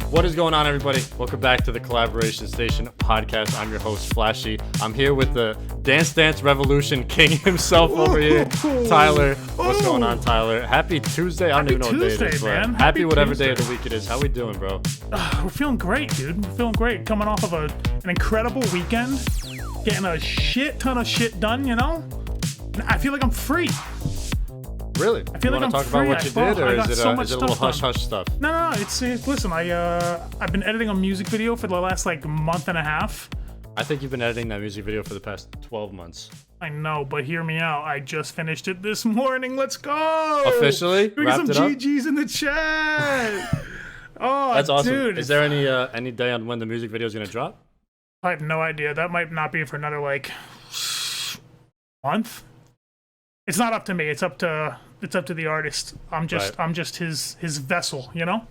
What is going on, everybody? Welcome back to the Collaboration Station podcast. I'm your host, Flashy. I'm here with the Dance Revolution king himself over here, Tyler. What's going on, Tyler? Happy Tuesday. I don't even know what day it is, but happy whatever day of the week it is. How we doing, bro? We're feeling great, dude. We're feeling great. Coming off of an incredible weekend, getting a shit ton of shit done, you know? I feel like I'm free. Really? I feel you like I'm want to talk free. about what you did, or is it a little hush-hush stuff? No. It's listen. I've been editing a music video for the last month and a half. I think you've been editing that music video for the past 12 months. I know, but hear me out. I just finished it this morning. Let's go! Officially? We got some GGs in the chat. Oh, that's awesome. Dude. Is there any day on when the music video is gonna drop? I have no idea. That might not be for another month. It's not up to me. It's up to the artist. I'm just his vessel, you know.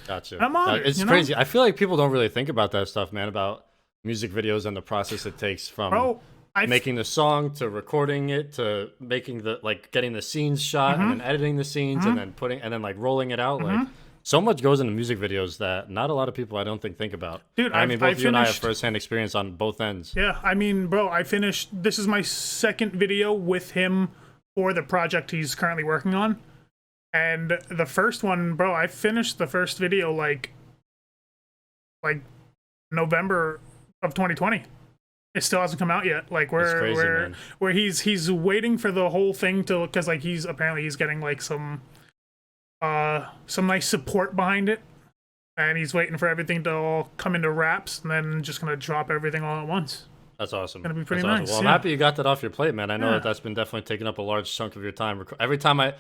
Gotcha. I'm on it. It's crazy. I feel like people don't really think about that stuff, man. About music videos and the process it takes from making the song to recording it to making getting the scenes shot and then editing the scenes and then rolling it out. Like so much goes into music videos that not a lot of people I don't think about. Dude, I mean, both you and I have firsthand experience on both ends. Yeah, I mean, bro, I finished. This is my second video with him for the project he's currently working on, and the first one, bro, I finished the first video like November of 2020. It still hasn't come out yet. Like where he's waiting for the whole thing to, because he's getting some nice support behind it, and he's waiting for everything to all come into wraps, and then just gonna drop everything all at once. That's awesome. Gonna be pretty nice. Nice. Well, I'm happy you got that off your plate, man. I know that's been definitely taking up a large chunk of your time. Every time I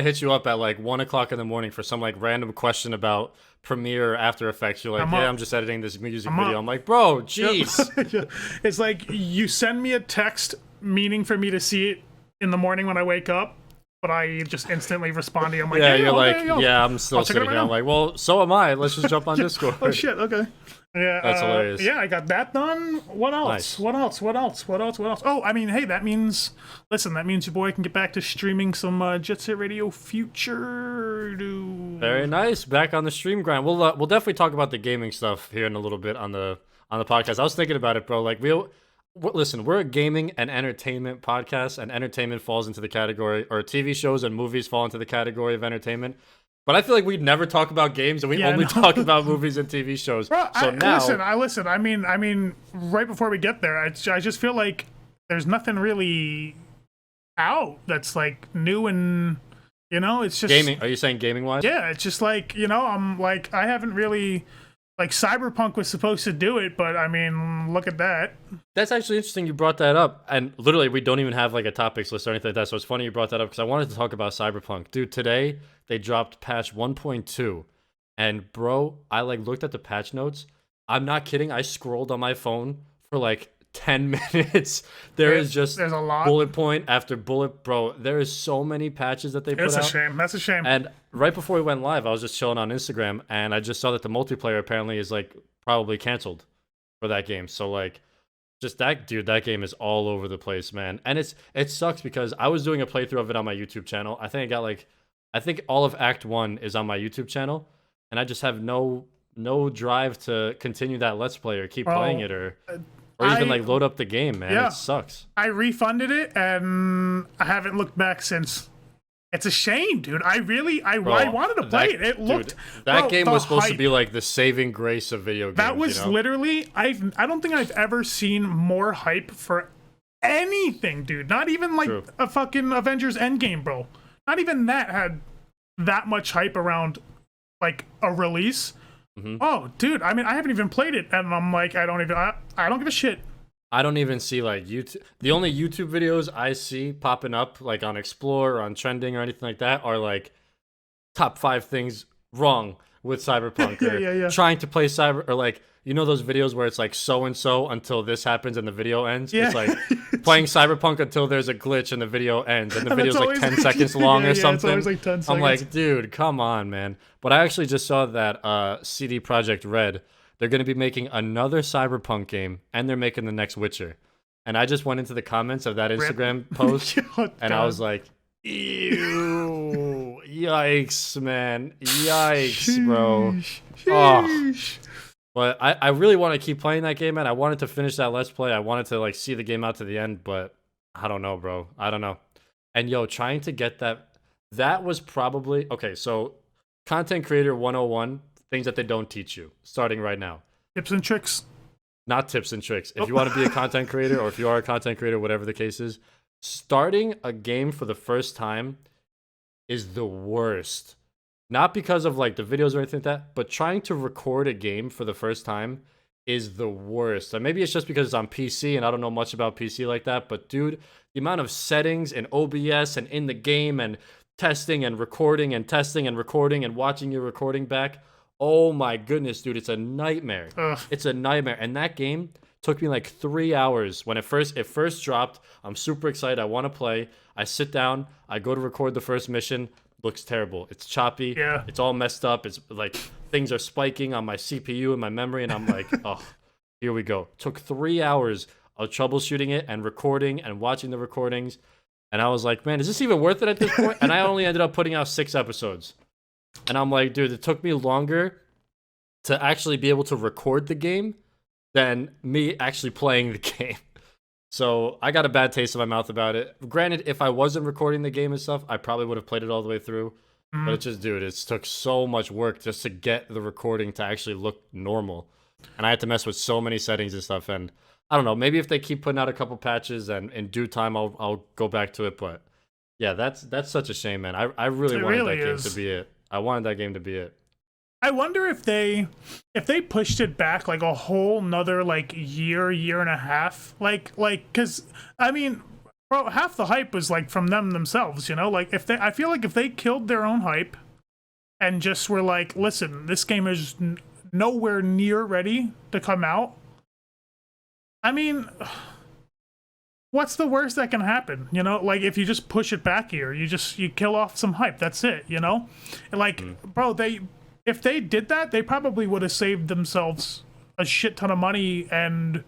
hit you up at 1 o'clock in the morning for some random question about Premiere or After Effects, you're like, I'm just editing this music video. I'm like, bro, jeez. Yep. It's like you send me a text meaning for me to see it in the morning when I wake up, but I just instantly respond to you. I'm like, I'm still sitting here. I'm like, well, so am I. Let's just jump on Discord. Oh shit, okay. Yeah, that's hilarious. Yeah, I got that done. What else? Nice. What else? Oh, I mean, hey, that means your boy can get back to streaming some Jet Set Radio Future. Dude. Very nice. Back on the stream grind. We'll definitely talk about the gaming stuff here in a little bit on the podcast. I was thinking about it, bro. Listen, we're a gaming and entertainment podcast, and entertainment falls into the category, or TV shows and movies fall into the category of entertainment. But I feel like we'd never talk about games, and we only talk about movies and TV shows. Bro, listen. I mean, right before we get there, I just feel like there's nothing really out that's new, and it's just gaming. Are you saying gaming wise? Yeah, it's just I'm I haven't really. Cyberpunk was supposed to do it, but I mean, look at that. That's actually interesting you brought that up. And literally, we don't even have a topics list or anything like that. So it's funny you brought that up because I wanted to talk about Cyberpunk. Dude, today they dropped patch 1.2. And bro, I looked at the patch notes. I'm not kidding. I scrolled on my phone for 10 minutes. There's a lot. Bullet point after bullet. Bro, there is so many patches that they put out. That's a shame. And right before we went live, I was just chilling on Instagram, and I just saw that the multiplayer apparently is probably canceled for that game. So just that game is all over the place, man. And it sucks because I was doing a playthrough of it on my YouTube channel. I think I think all of Act 1 is on my YouTube channel, and I just have no drive to continue that Let's Play or keep playing it or even load up the game, man. Yeah. It sucks. I refunded it, and I haven't looked back since. It's a shame, dude. I wanted to play it. It looked... That game was supposed to be the saving grace of video games. That was literally... I don't think I've ever seen more hype for anything, dude. Not even a fucking Avengers Endgame, bro. Not even that had that much hype around a release. Mm-hmm. Oh, dude, I mean, I haven't even played it, and I'm I don't give a shit. I don't even see YouTube. The only YouTube videos I see popping up on Explore or on Trending or anything like that are top 5 things wrong with Cyberpunk or trying to play Cyber or those videos where it's so and so until this happens and the video ends. Yeah. It's playing Cyberpunk until there's a glitch and the video ends and the video's 10 seconds long or something. It's always 10 seconds. I'm dude, come on, man. But I actually just saw that CD Projekt Red, they're going to be making another Cyberpunk game, and they're making the next Witcher. And I just went into the comments of that Instagram post, and I was like, Ew. Yikes, man. Yikes, bro. Oh. But I really want to keep playing that game, man. I wanted to finish that Let's Play. I wanted to like see the game out to the end, but I don't know, bro. I don't know. And yo, trying to get that was probably okay, so content creator 101, things that they don't teach you, starting right now. Tips and tricks. Not tips and tricks. If you want to be a content creator, or if you are a content creator, whatever the case is, starting a game for the first time is the worst. Not because of like the videos or anything like that, but trying to record a game for the first time is the worst. And maybe it's just because it's on PC and I don't know much about PC like that, but dude, the amount of settings in OBS and in the game and testing and recording and testing and recording and watching your recording back, oh my goodness, dude, it's a nightmare. Ugh. It's a nightmare. And that game took me like 3 hours. When it first dropped, I'm super excited. I want to play. I sit down. I go to record the first mission. Looks terrible. It's choppy. Yeah. It's all messed up. It's like things are spiking on my CPU and my memory. And I'm like, oh, here we go. Took 3 hours of troubleshooting it and recording and watching the recordings. And I was like, man, is this even worth it at this point? And I only ended up putting out 6 episodes. And I'm like, dude, it took me longer to actually be able to record the game than me actually playing the game. So I got a bad taste in my mouth about it. Granted, if I wasn't recording the game and stuff, I probably would have played it all the way through. But it just, dude, it took so much work just to get the recording to actually look normal. And I had to mess with so many settings and stuff. And I don't know, maybe if they keep putting out a couple patches and in due time, I'll go back to it. But yeah, that's such a shame, man. I really wanted that game to be it. I wanted that game to be it. I wonder if they pushed it back like a whole nother like year and a half, like because I mean, bro, half the hype was like from them themselves, you know. Like I feel like if they killed their own hype and just were like, listen, this game is nowhere near ready to come out. I mean, what's the worst that can happen? You know, like if you just push it back here, you kill off some hype. That's it. You know, and like, bro, if they did that, they probably would have saved themselves a shit ton of money. And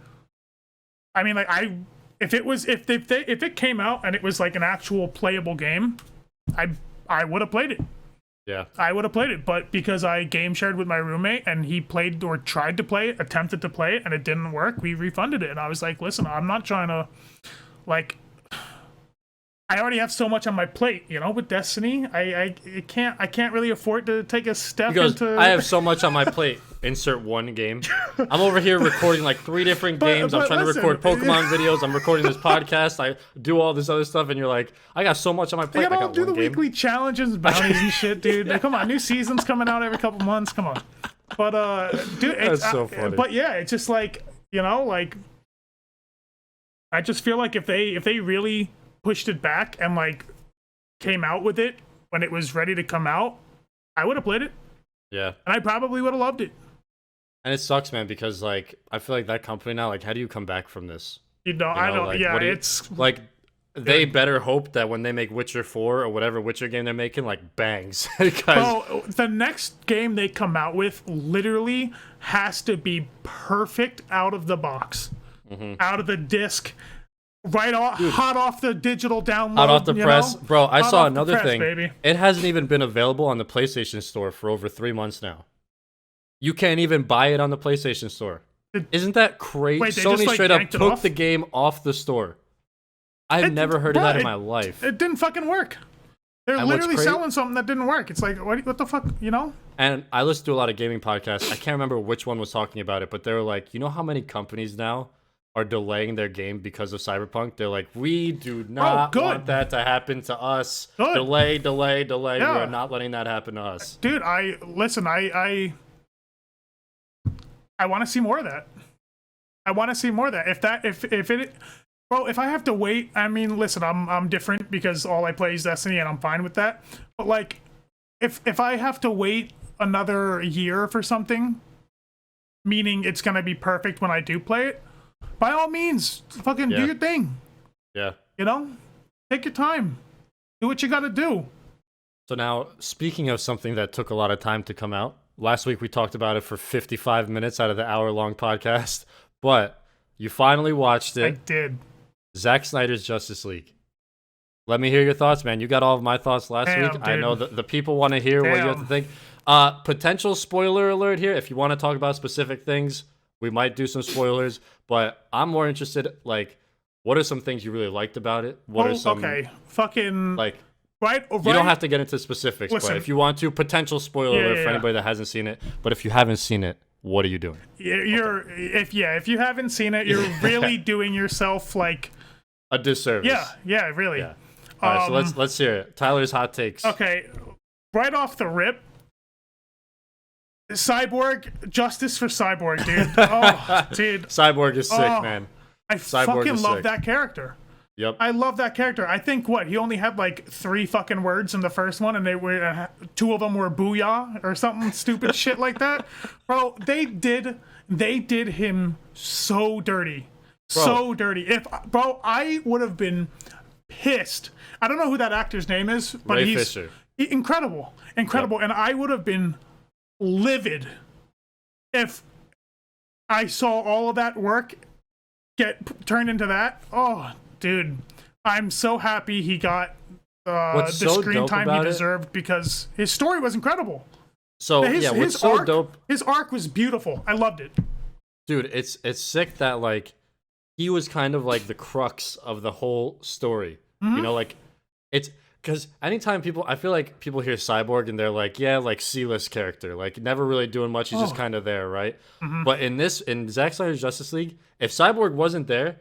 I mean, like if it came out and it was like an actual playable game, I would have played it. Yeah, I would have played it, but because I game shared with my roommate and he played or tried to play it, attempted to play it, and it didn't work, we refunded it. And I was like, listen, I'm not trying to, like, I already have so much on my plate, you know, with Destiny. I can't really afford to take a step into. I have so much on my plate. Insert one game. I'm over here recording like 3 different games. I'm trying to record Pokemon videos. I'm recording this podcast. I do all this other stuff, and you're like, I got so much on my plate. I gotta do the weekly challenges, bounties, and shit, dude. Like, come on, new season's coming out every couple months. Come on, but dude, that's so funny. But yeah, it's just like, you know, like I just feel like if they really pushed it back and like came out with it when it was ready to come out, I would have played it. Yeah, and I probably would have loved it. And it sucks, man, because like I feel like that company now, like, how do you come back from this? I don't. Like, yeah, it's like they better hope that when they make Witcher 4 or whatever Witcher game they're making, like, bangs. Bro, the next game they come out with literally has to be perfect out of the box, out of the disc. Right off, hot off the digital download. Hot off the press. Bro, I saw another thing. Baby. It hasn't even been available on the PlayStation Store for over 3 months now. You can't even buy it on the PlayStation Store. Isn't that crazy? Wait, Sony just, like, straight up yanked it took off? the game off the store. I've never heard of that in my life. It didn't fucking work. They're literally selling something that didn't work. It's like, what the fuck, you know? And I listen to a lot of gaming podcasts. I can't remember which one was talking about it, but they were like, you know how many companies now are delaying their game because of Cyberpunk? They're like, we do not want that to happen to us. Good. Delay. Yeah. We are not letting that happen to us. Dude, I want to see more of that. I want to see more of that. If I have to wait, I mean, listen, I'm different because all I play is Destiny and I'm fine with that. But like, if I have to wait another year for something, meaning it's gonna be perfect when I do play it, by all means, fucking do your thing. Yeah. You know, take your time, do what you gotta do. So now, speaking of something that took a lot of time to come out, last week we talked about it for 55 minutes out of the hour-long podcast, but you finally watched it. I did. Zack Snyder's Justice League. Let me hear your thoughts, man. You got all of my thoughts last Damn, week. dude. I know the people want to hear what you have to think. Potential spoiler alert here. If you want to talk about specific things, we might do some spoilers. But I'm more interested, like, what are some things you really liked about it? What are some fucking like? Right. You don't have to get into specifics, Listen, but if you want to, potential spoiler alert for anybody that hasn't seen it. But if you haven't seen it, what are you doing? If you haven't seen it, you're really doing yourself like a disservice. Yeah, really. Yeah. All right, so let's hear it. Tyler's hot takes. Okay, right off the rip, Cyborg, justice for Cyborg, dude. Oh, dude. Cyborg is sick, man. I fucking love that character. Yep. I love that character. I think he only had like 3 fucking words in the first one, and they were 2 of them were booyah or something stupid shit like that. Bro, they did him so dirty. So dirty. I would have been pissed. I don't know who that actor's name is, but Ray he's Fisher. Incredible. Yep. And I would have been livid if I saw all of that work get turned into that. Oh, dude, I'm so happy he got the screen time he deserved because his story was incredible. So what's so dope? His arc was beautiful. I loved it. Dude, it's sick that like he was kind of like the crux of the whole story. Mm-hmm. You know, like it's because anytime I feel like people hear Cyborg and they're like, yeah, like C-list character, like never really doing much. He's just kind of there, right? Mm-hmm. But in Zack Snyder's Justice League, if Cyborg wasn't there,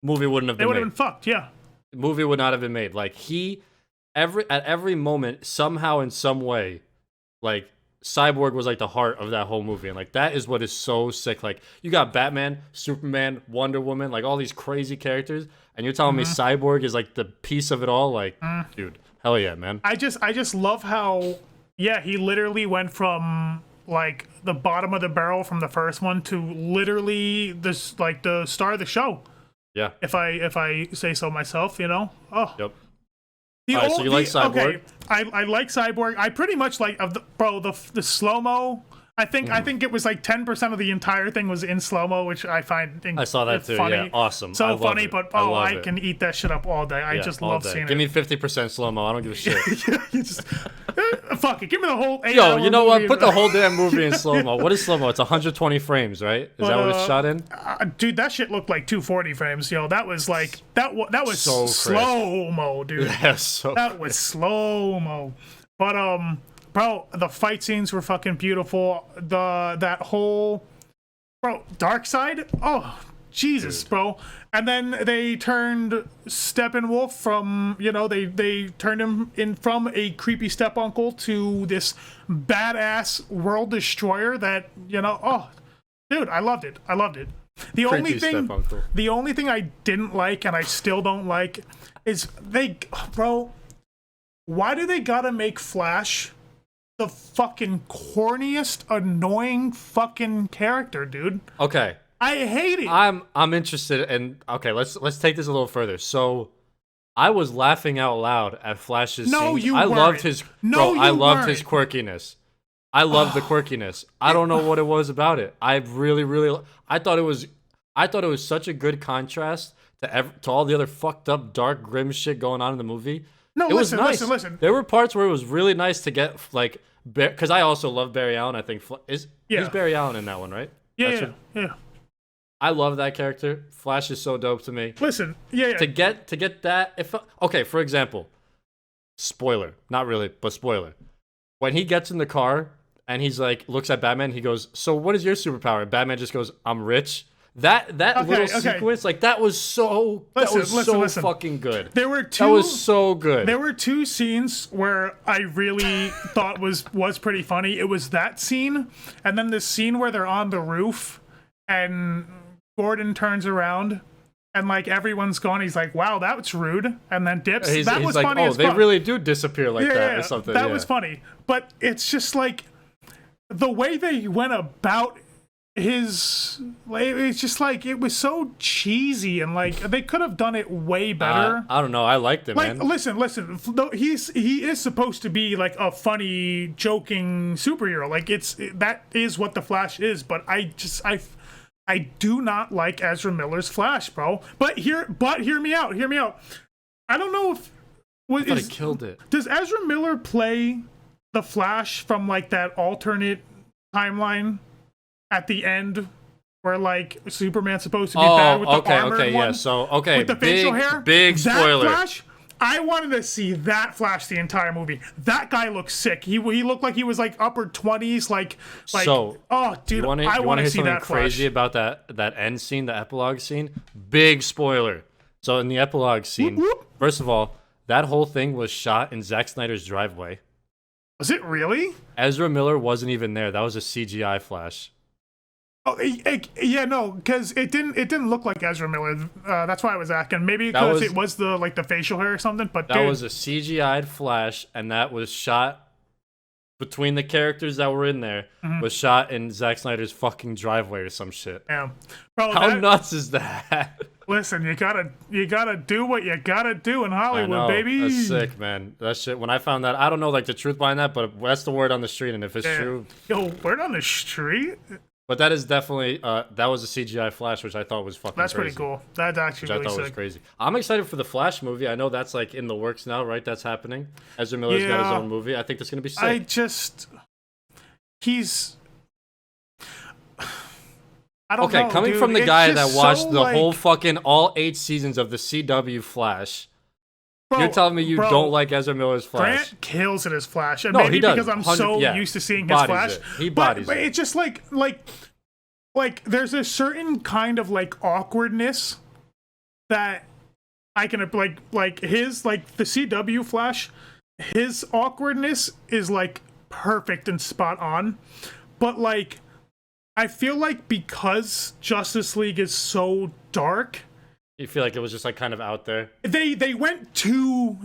movie wouldn't have been made. It would have been fucked, yeah. The movie would not have been made. Like at every moment, somehow in some way, like Cyborg was like the heart of that whole movie, and like that is what is so sick. Like you got Batman, Superman, Wonder Woman, like all these crazy characters, and you're telling me Cyborg is like the piece of it all. Like, dude, hell yeah, man. I just love how he literally went from like the bottom of the barrel from the first one to literally this like the star of the show. Yeah. If I say so myself, you know. Oh. Yep. So you like Cyborg? Okay, I like Cyborg. I pretty much like the slow-mo. I think it was like 10% of the entire thing was in slow-mo, which I find I saw that too. Funny. Yeah, awesome. So funny, but I can eat that shit up all day. I just love seeing it. Give me 50% slow-mo. I don't give a shit. You just fuck it. Give me the whole 8 Yo, you know what? Put the whole damn movie in slow-mo. What is slow-mo? It's 120 frames, right? Is that what it's shot in? Dude, that shit looked like 240 frames. Yo, that was like that was so slow-mo, dude. Yeah, that was slow-mo. But bro, the fight scenes were fucking beautiful. That whole Dark Side. Oh, Jesus, dude. Bro. And then they turned Steppenwolf from, they turned him in from a creepy step uncle to this badass world destroyer that, oh, dude, I loved it. The only thing I didn't like, and I still don't like, is why do they gotta make Flash the fucking corniest, annoying fucking character, dude? Okay. I hate it. I'm interested in. Okay, let's take this a little further. So, I was laughing out loud at Flash's scenes. You weren't. Loved his. I loved his quirkiness. I loved the quirkiness. I don't know what it was about it. I really, I thought it was such a good contrast to all the other fucked up, dark, grim shit going on in the movie. No, listen. There were parts where it was really nice to get like, because I also love Barry Allen. I think he's Barry Allen in that one, right? Yeah. I love that character. Flash is so dope to me. Listen, To get that, for example, spoiler, not really, but spoiler. When he gets in the car and he's like, looks at Batman, he goes, "So what is your superpower?" And Batman just goes, "I'm rich." That little sequence, like that was so fucking good. That was so good. There were 2 scenes where I really thought was pretty funny. It was that scene, and then the scene where they're on the roof and Gordon turns around and like everyone's gone. He's like, "Wow, that's rude," and then dips. That was funny as fuck. They really do disappear like that or something. That was funny, but it's just like the way they went about it's just like it was so cheesy, and like they could have done it way better. I don't know. I liked it, man. Listen. He is supposed to be like a funny, joking superhero. Like that is what the Flash is. But I do not like Ezra Miller's Flash, bro. But hear me out. I don't know if I thought it killed it. Does Ezra Miller play the Flash from like that alternate timeline at the end where like Superman's supposed to be bad with the armored one? Yeah. So with the facial hair? Big spoiler. That Flash, I wanted to see that Flash the entire movie. That guy looks sick. He looked like he was like upper 20s, like so. Oh, dude, I want to see that crazy Flash. about that end scene, the epilogue scene. Big spoiler. So in the epilogue scene, whoop. First of all, that whole thing was shot in Zack Snyder's driveway. Was it really? Ezra Miller wasn't even there. That was a CGI Flash. Oh, yeah, no, because it didn't look like Ezra Miller. That's why I was asking. Maybe because it was the facial hair or something. But that was a CGI'd Flash, and that was shot between the characters that were in there. Was shot in Zack Snyder's fucking driveway or some shit. Yeah, bro. How nuts is that? Listen, you gotta do what you gotta do in Hollywood, baby. That's sick, man. That shit. When I found that, I don't know like the truth behind that, but that's the word on the street, and if it's true, word on the street. But that is definitely that was a CGI Flash, which I thought was fucking. That's crazy. Pretty cool. That's actually really sick. Was crazy. I'm excited for the Flash movie. I know that's like in the works now, right? That's happening. Ezra Miller's got his own movie. I think that's gonna be sick. I don't know, coming dude. from the guy that watched the like, whole fucking all 8 seasons of the CW Flash. Bro, you're telling me you don't like Ezra Miller's Flash? Grant kills it as Flash, and no, maybe he does. because I'm so used to seeing his Flash. He bodies but it's just like there's a certain kind of like awkwardness that I can like his the CW Flash. His awkwardness is like perfect and spot on, but like I feel like because Justice League is so dark. You feel like it was just like kind of out there. They went too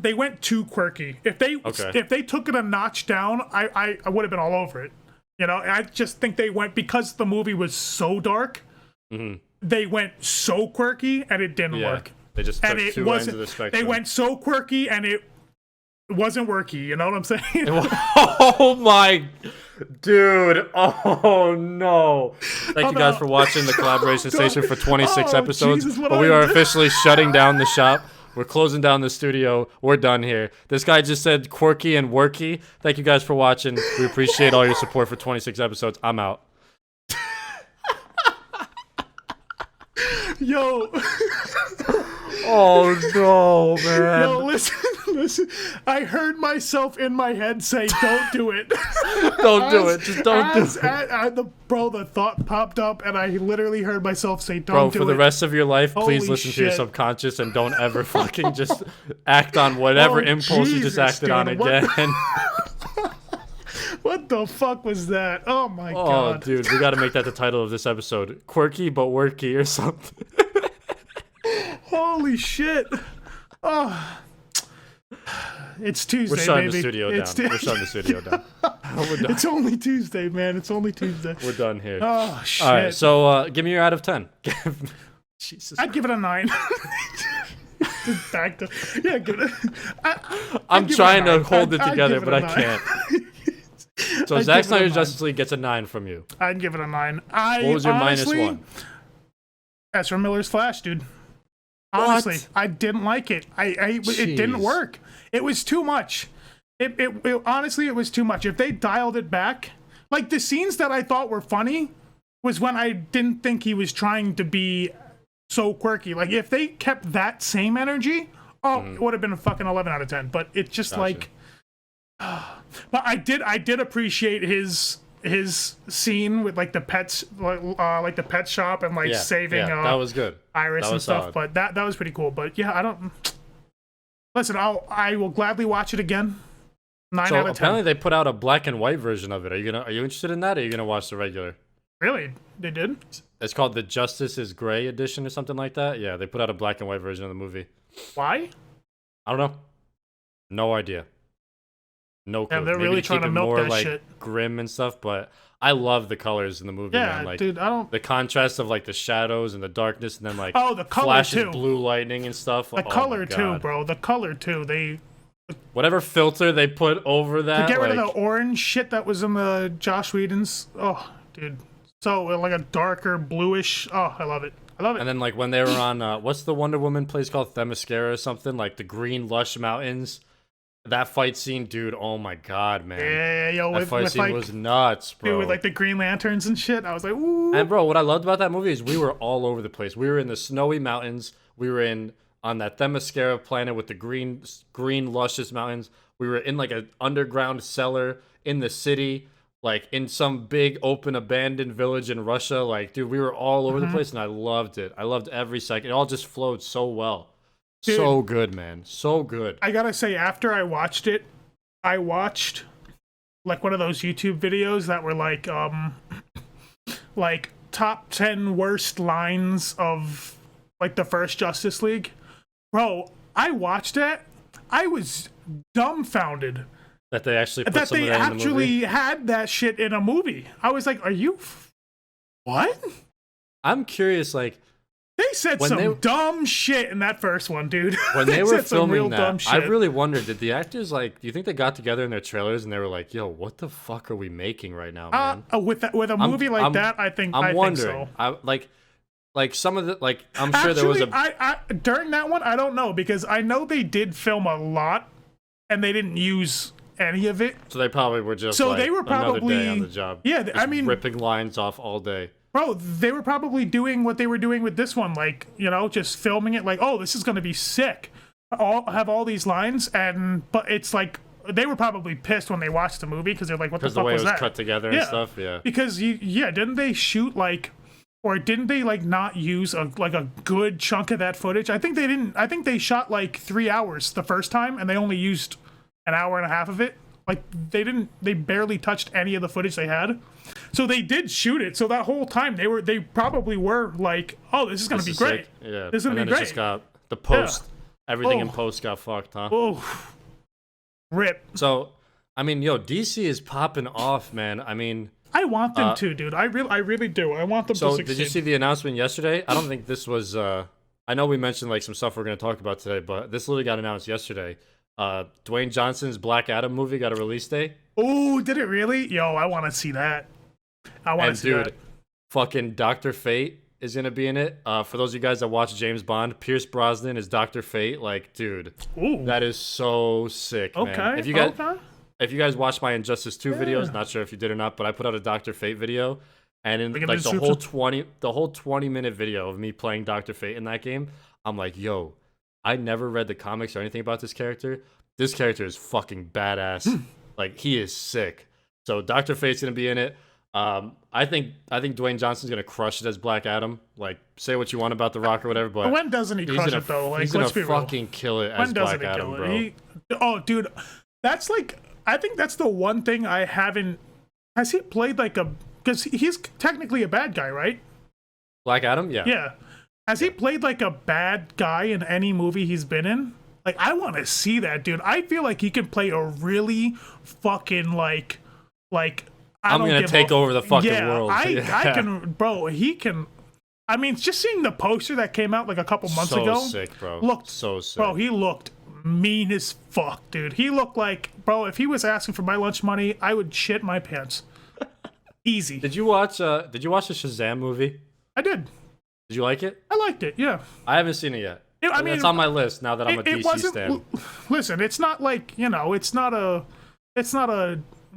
quirky. If they took it a notch down, I would have been all over it. You know, I just think they went because the movie was so dark. They went so quirky and it didn't work. They just took two ends of the spectrum. They went so quirky and it wasn't worky. You know what I'm saying? Oh my. Dude, oh no. Thank you guys for watching the collaboration station for 26 episodes. Jesus, but we are officially shutting down the shop. We're closing down the studio. We're done here. This guy just said Quirky and Worky. Thank you guys for watching. We appreciate all your support for 26 episodes. I'm out. Yo. Oh no, man. Yo, listen. I heard myself in my head say, "Don't do it." Don't do it. Just don't do it. The thought popped up, and I literally heard myself say, "Don't do it." Bro, for the rest of your life, please listen to your subconscious and don't ever fucking just act on whatever impulse you just acted on again. What the fuck was that? Oh my god. Oh, dude, we gotta make that the title of this episode. Quirky but Worky or something. Holy shit. Oh. It's Tuesday, We're shutting baby. The studio down. We're shutting the studio down. It's only Tuesday, man. It's only Tuesday. We're done here. Oh, shit. All right, so give me your out of 10. Jesus. I'd give it a 9. Just back to... Yeah, give it I'm trying to hold it together, but I can't. So Zack Snyder Justice League gets a 9 from you. I'd give it a 9. What was your -1? Ezra Miller's Flash, dude. Honestly, I didn't like it. It didn't work. It was too much. Honestly, it was too much. If they dialed it back, like the scenes that I thought were funny was when I didn't think he was trying to be so quirky. Like if they kept that same energy, it would have been a fucking 11 out of 10. But it's just like, but I did appreciate his scene with like the pets, like the pet shop and like saving. That was good. Iris and stuff, but that was pretty cool. But yeah, I don't. Listen, I will gladly watch it again. 9 out of 10. Apparently they put out a black and white version of it. Are you interested in that? Or are you gonna watch the regular? Really? They did? It's called the Justice is Gray edition or something like that. Yeah, they put out a black and white version of the movie. Why? I don't know. No idea. No clue. Yeah, they're really trying to milk more, that like, shit. Grim and stuff, but I love the colors in the movie, man. Like, dude, I don't. The contrast of like the shadows and the darkness, and then like the color flashes too. Blue lightning and stuff. The color too, bro. The color too. They whatever filter they put over that. To get rid of the orange shit that was in the Joss Whedon's. Oh, dude. So like a darker bluish. Oh, I love it. I love it. And then like when they were on what's the Wonder Woman place called Themyscira or something, like the green lush mountains That fight scene, dude. Oh my god, man. Yeah, yo, That fight scene like, was nuts, bro. dude, with like the Green Lanterns and shit. I was like, ooh. And bro, what I loved about that movie is we were all over the place. We were in the snowy mountains. We were on that Themyscira planet with the green, luscious mountains. We were in like an underground cellar in the city, like in some big open abandoned village in Russia. Like, dude, we were all over the place, and I loved it. I loved every second. It all just flowed so well. Dude, so good, man. So good. I gotta say, after I watched it, I watched like one of those YouTube videos that were like top 10 worst lines of like the first Justice League. Bro, I watched it. I was dumbfounded that they actually put some of that in the movie. Had that shit in a movie. I was like, are you what? I'm curious, like, they said some dumb shit in that first one, dude. When they were filming that, I really wondered, did the actors, like, do you think they got together in their trailers and they were like, yo, what the fuck are we making right now, man? With a movie like that, I think wondering. So. Like some of the, like, I'm sure actually, there was I during that one, I don't know, because I know they did film a lot and they didn't use any of it. So they probably were just they were probably another day on the job. Yeah, I mean, ripping lines off all day. Bro, they were probably doing what they were doing with this one, like, you know, just filming it like, oh, this is going to be sick. Have all these lines, but it's like, they were probably pissed when they watched the movie because they're like, what the fuck was that? Because the way it was cut together and stuff, yeah. Because, didn't they shoot like, or didn't they like not use a good chunk of that footage? I think they didn't. I think they shot like 3 hours the first time and they only used an hour and a half of it. Like they barely touched any of the footage they had. So they did shoot it. So that whole time they probably were like, oh, this is going to be great. Sick. Yeah. This is going to be great. It just got the post. Yeah. Everything in post got fucked, huh? Oh. Rip. So, I mean, yo, DC is popping off, man. I mean, I want them to, dude. I really do. I want them to succeed. So, did you see the announcement yesterday? I don't think this was I know we mentioned like some stuff we're going to talk about today, but this literally got announced yesterday. Dwayne Johnson's Black Adam movie got a release date. Oh, did it really? Yo, I want to see that. I want to see that. Fucking Dr. Fate is going to be in it. For those of you guys that watch James Bond, Pierce Brosnan is Dr. Fate. Like, dude, that is so sick, man. Okay, if you guys watch my Injustice 2 videos, not sure if you did or not, but I put out a Dr. Fate video, and in like the whole 20-minute video of me playing Dr. Fate in that game, I'm like, yo, I never read the comics or anything about this character. This character is fucking badass. Like, he is sick. So Dr. Fate's gonna be in it. I think Dwayne Johnson's gonna crush it as Black Adam. Like, say what you want about The Rock or whatever, but when doesn't he crush it though? Like, he's gonna fucking kill it as Black Adam, bro. Oh, dude, that's like, I think that's the one thing I haven't. Has he played like a? Because he's technically a bad guy, right? Black Adam, yeah. Yeah. Has he played like a bad guy in any movie he's been in? Like, I want to see that, dude. I feel like he can play a really fucking like I'm gonna take over the fucking world. I can, bro. He can. I mean, just seeing the poster that came out like a couple months ago. So sick, bro. Looked so sick, bro. He looked mean as fuck, dude. He looked like, bro. If he was asking for my lunch money, I would shit my pants. Easy. Did you watch the Shazam movie? I did. Did you like it? I liked it, yeah. I haven't seen it yet. I mean, it's on my list now that I'm a DC stan. Listen, it's not like, you know, it's not a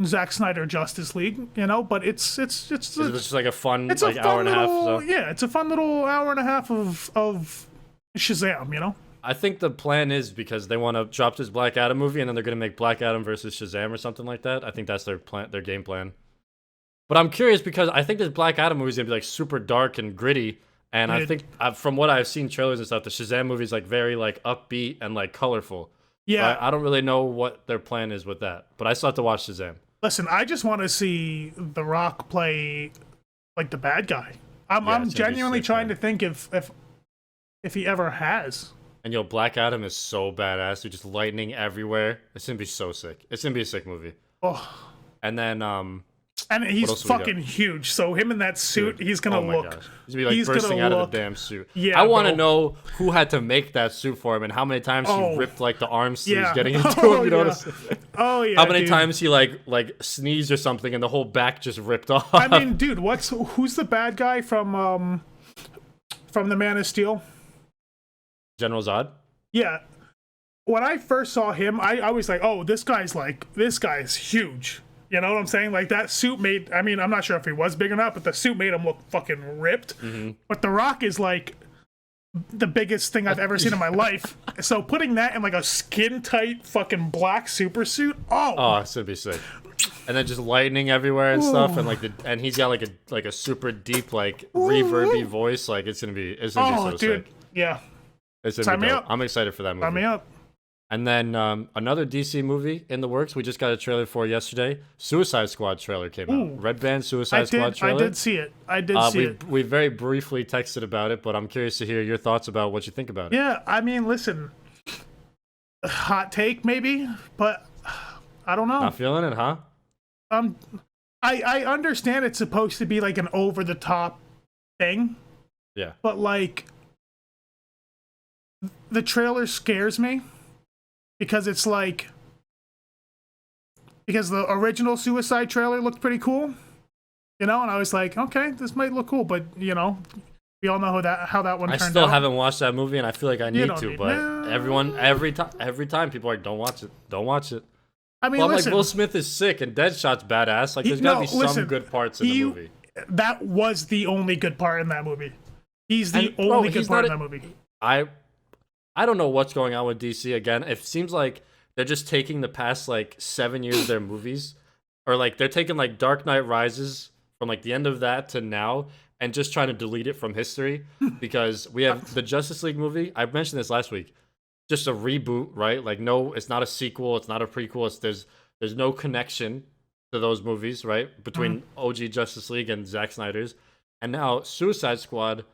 Zack Snyder Justice League, you know, but it's just like a fun like hour and a half. So. Yeah, it's a fun little hour and a half of Shazam, you know. I think the plan is because they want to drop this Black Adam movie and then they're gonna make Black Adam versus Shazam or something like that. I think that's their game plan. But I'm curious because I think this Black Adam movie is gonna be like super dark and gritty. And I think from what I've seen trailers and stuff, the Shazam movie is like very like upbeat and like colorful. Yeah, I don't really know what their plan is with that, but I still have to watch Shazam. Listen, I just want to see The Rock play like the bad guy. I'm genuinely trying to think if he ever has. And yo, Black Adam is so badass. Dude, just lightning everywhere. It's gonna be so sick. It's gonna be a sick movie. Oh, and then and he's fucking huge. So him in that suit, he's gonna look. Gosh. He's gonna be like bursting out of the damn suit. Yeah, I want to know who had to make that suit for him and how many times he ripped like the arm sleeves getting into him. You know what I'm saying? Oh yeah. How many times he like sneezed or something and the whole back just ripped off? I mean, dude, who's the bad guy from the Man of Steel? General Zod. Yeah. when I first saw him, I was like, oh, this guy's huge. You know what I'm saying? Like that suit made. I mean, I'm not sure if he was big or not, but the suit made him look fucking ripped. Mm-hmm. But The Rock is like the biggest thing I've ever seen in my life. So putting that in like a skin tight fucking black super suit. Oh, it's gonna be sick. And then just lightning everywhere and stuff, and and he's got like a super deep like reverby voice. Like it's gonna be so dude, sick. Yeah. It's gonna be dope. I'm excited for that movie. Sign me up. And then another DC movie in the works. We just got a trailer for yesterday. Suicide Squad trailer came out. Red Band Suicide Squad trailer. I did see it. We very briefly texted about it, but I'm curious to hear your thoughts about what you think about it. Yeah, I mean, listen, hot take maybe, but I don't know. Not feeling it, huh? I understand it's supposed to be like an over the top thing. Yeah. But like, the trailer scares me. Because it's like, because the original Suicide trailer looked pretty cool, you know, and I was like, okay, this might look cool, but you know, we all know how that one turned out. I still haven't watched that movie, and I feel like I need to, but every time people are like, don't watch it. I mean, listen, Will Smith is sick, and Deadshot's badass. Like, there's gotta be some good parts in the movie. That was the only good part in that movie. He's the only good part in that movie. I don't know what's going on with DC again. It seems like they're just taking the past like 7 years of their movies, or like they're taking like Dark Knight Rises from like the end of that to now and just trying to delete it from history because we have the Justice League movie. I mentioned this last week. Just a reboot, right? Like no, it's not a sequel, it's not a prequel. There's no connection to those movies, right? Between OG Justice League and Zack Snyder's. And now Suicide Squad,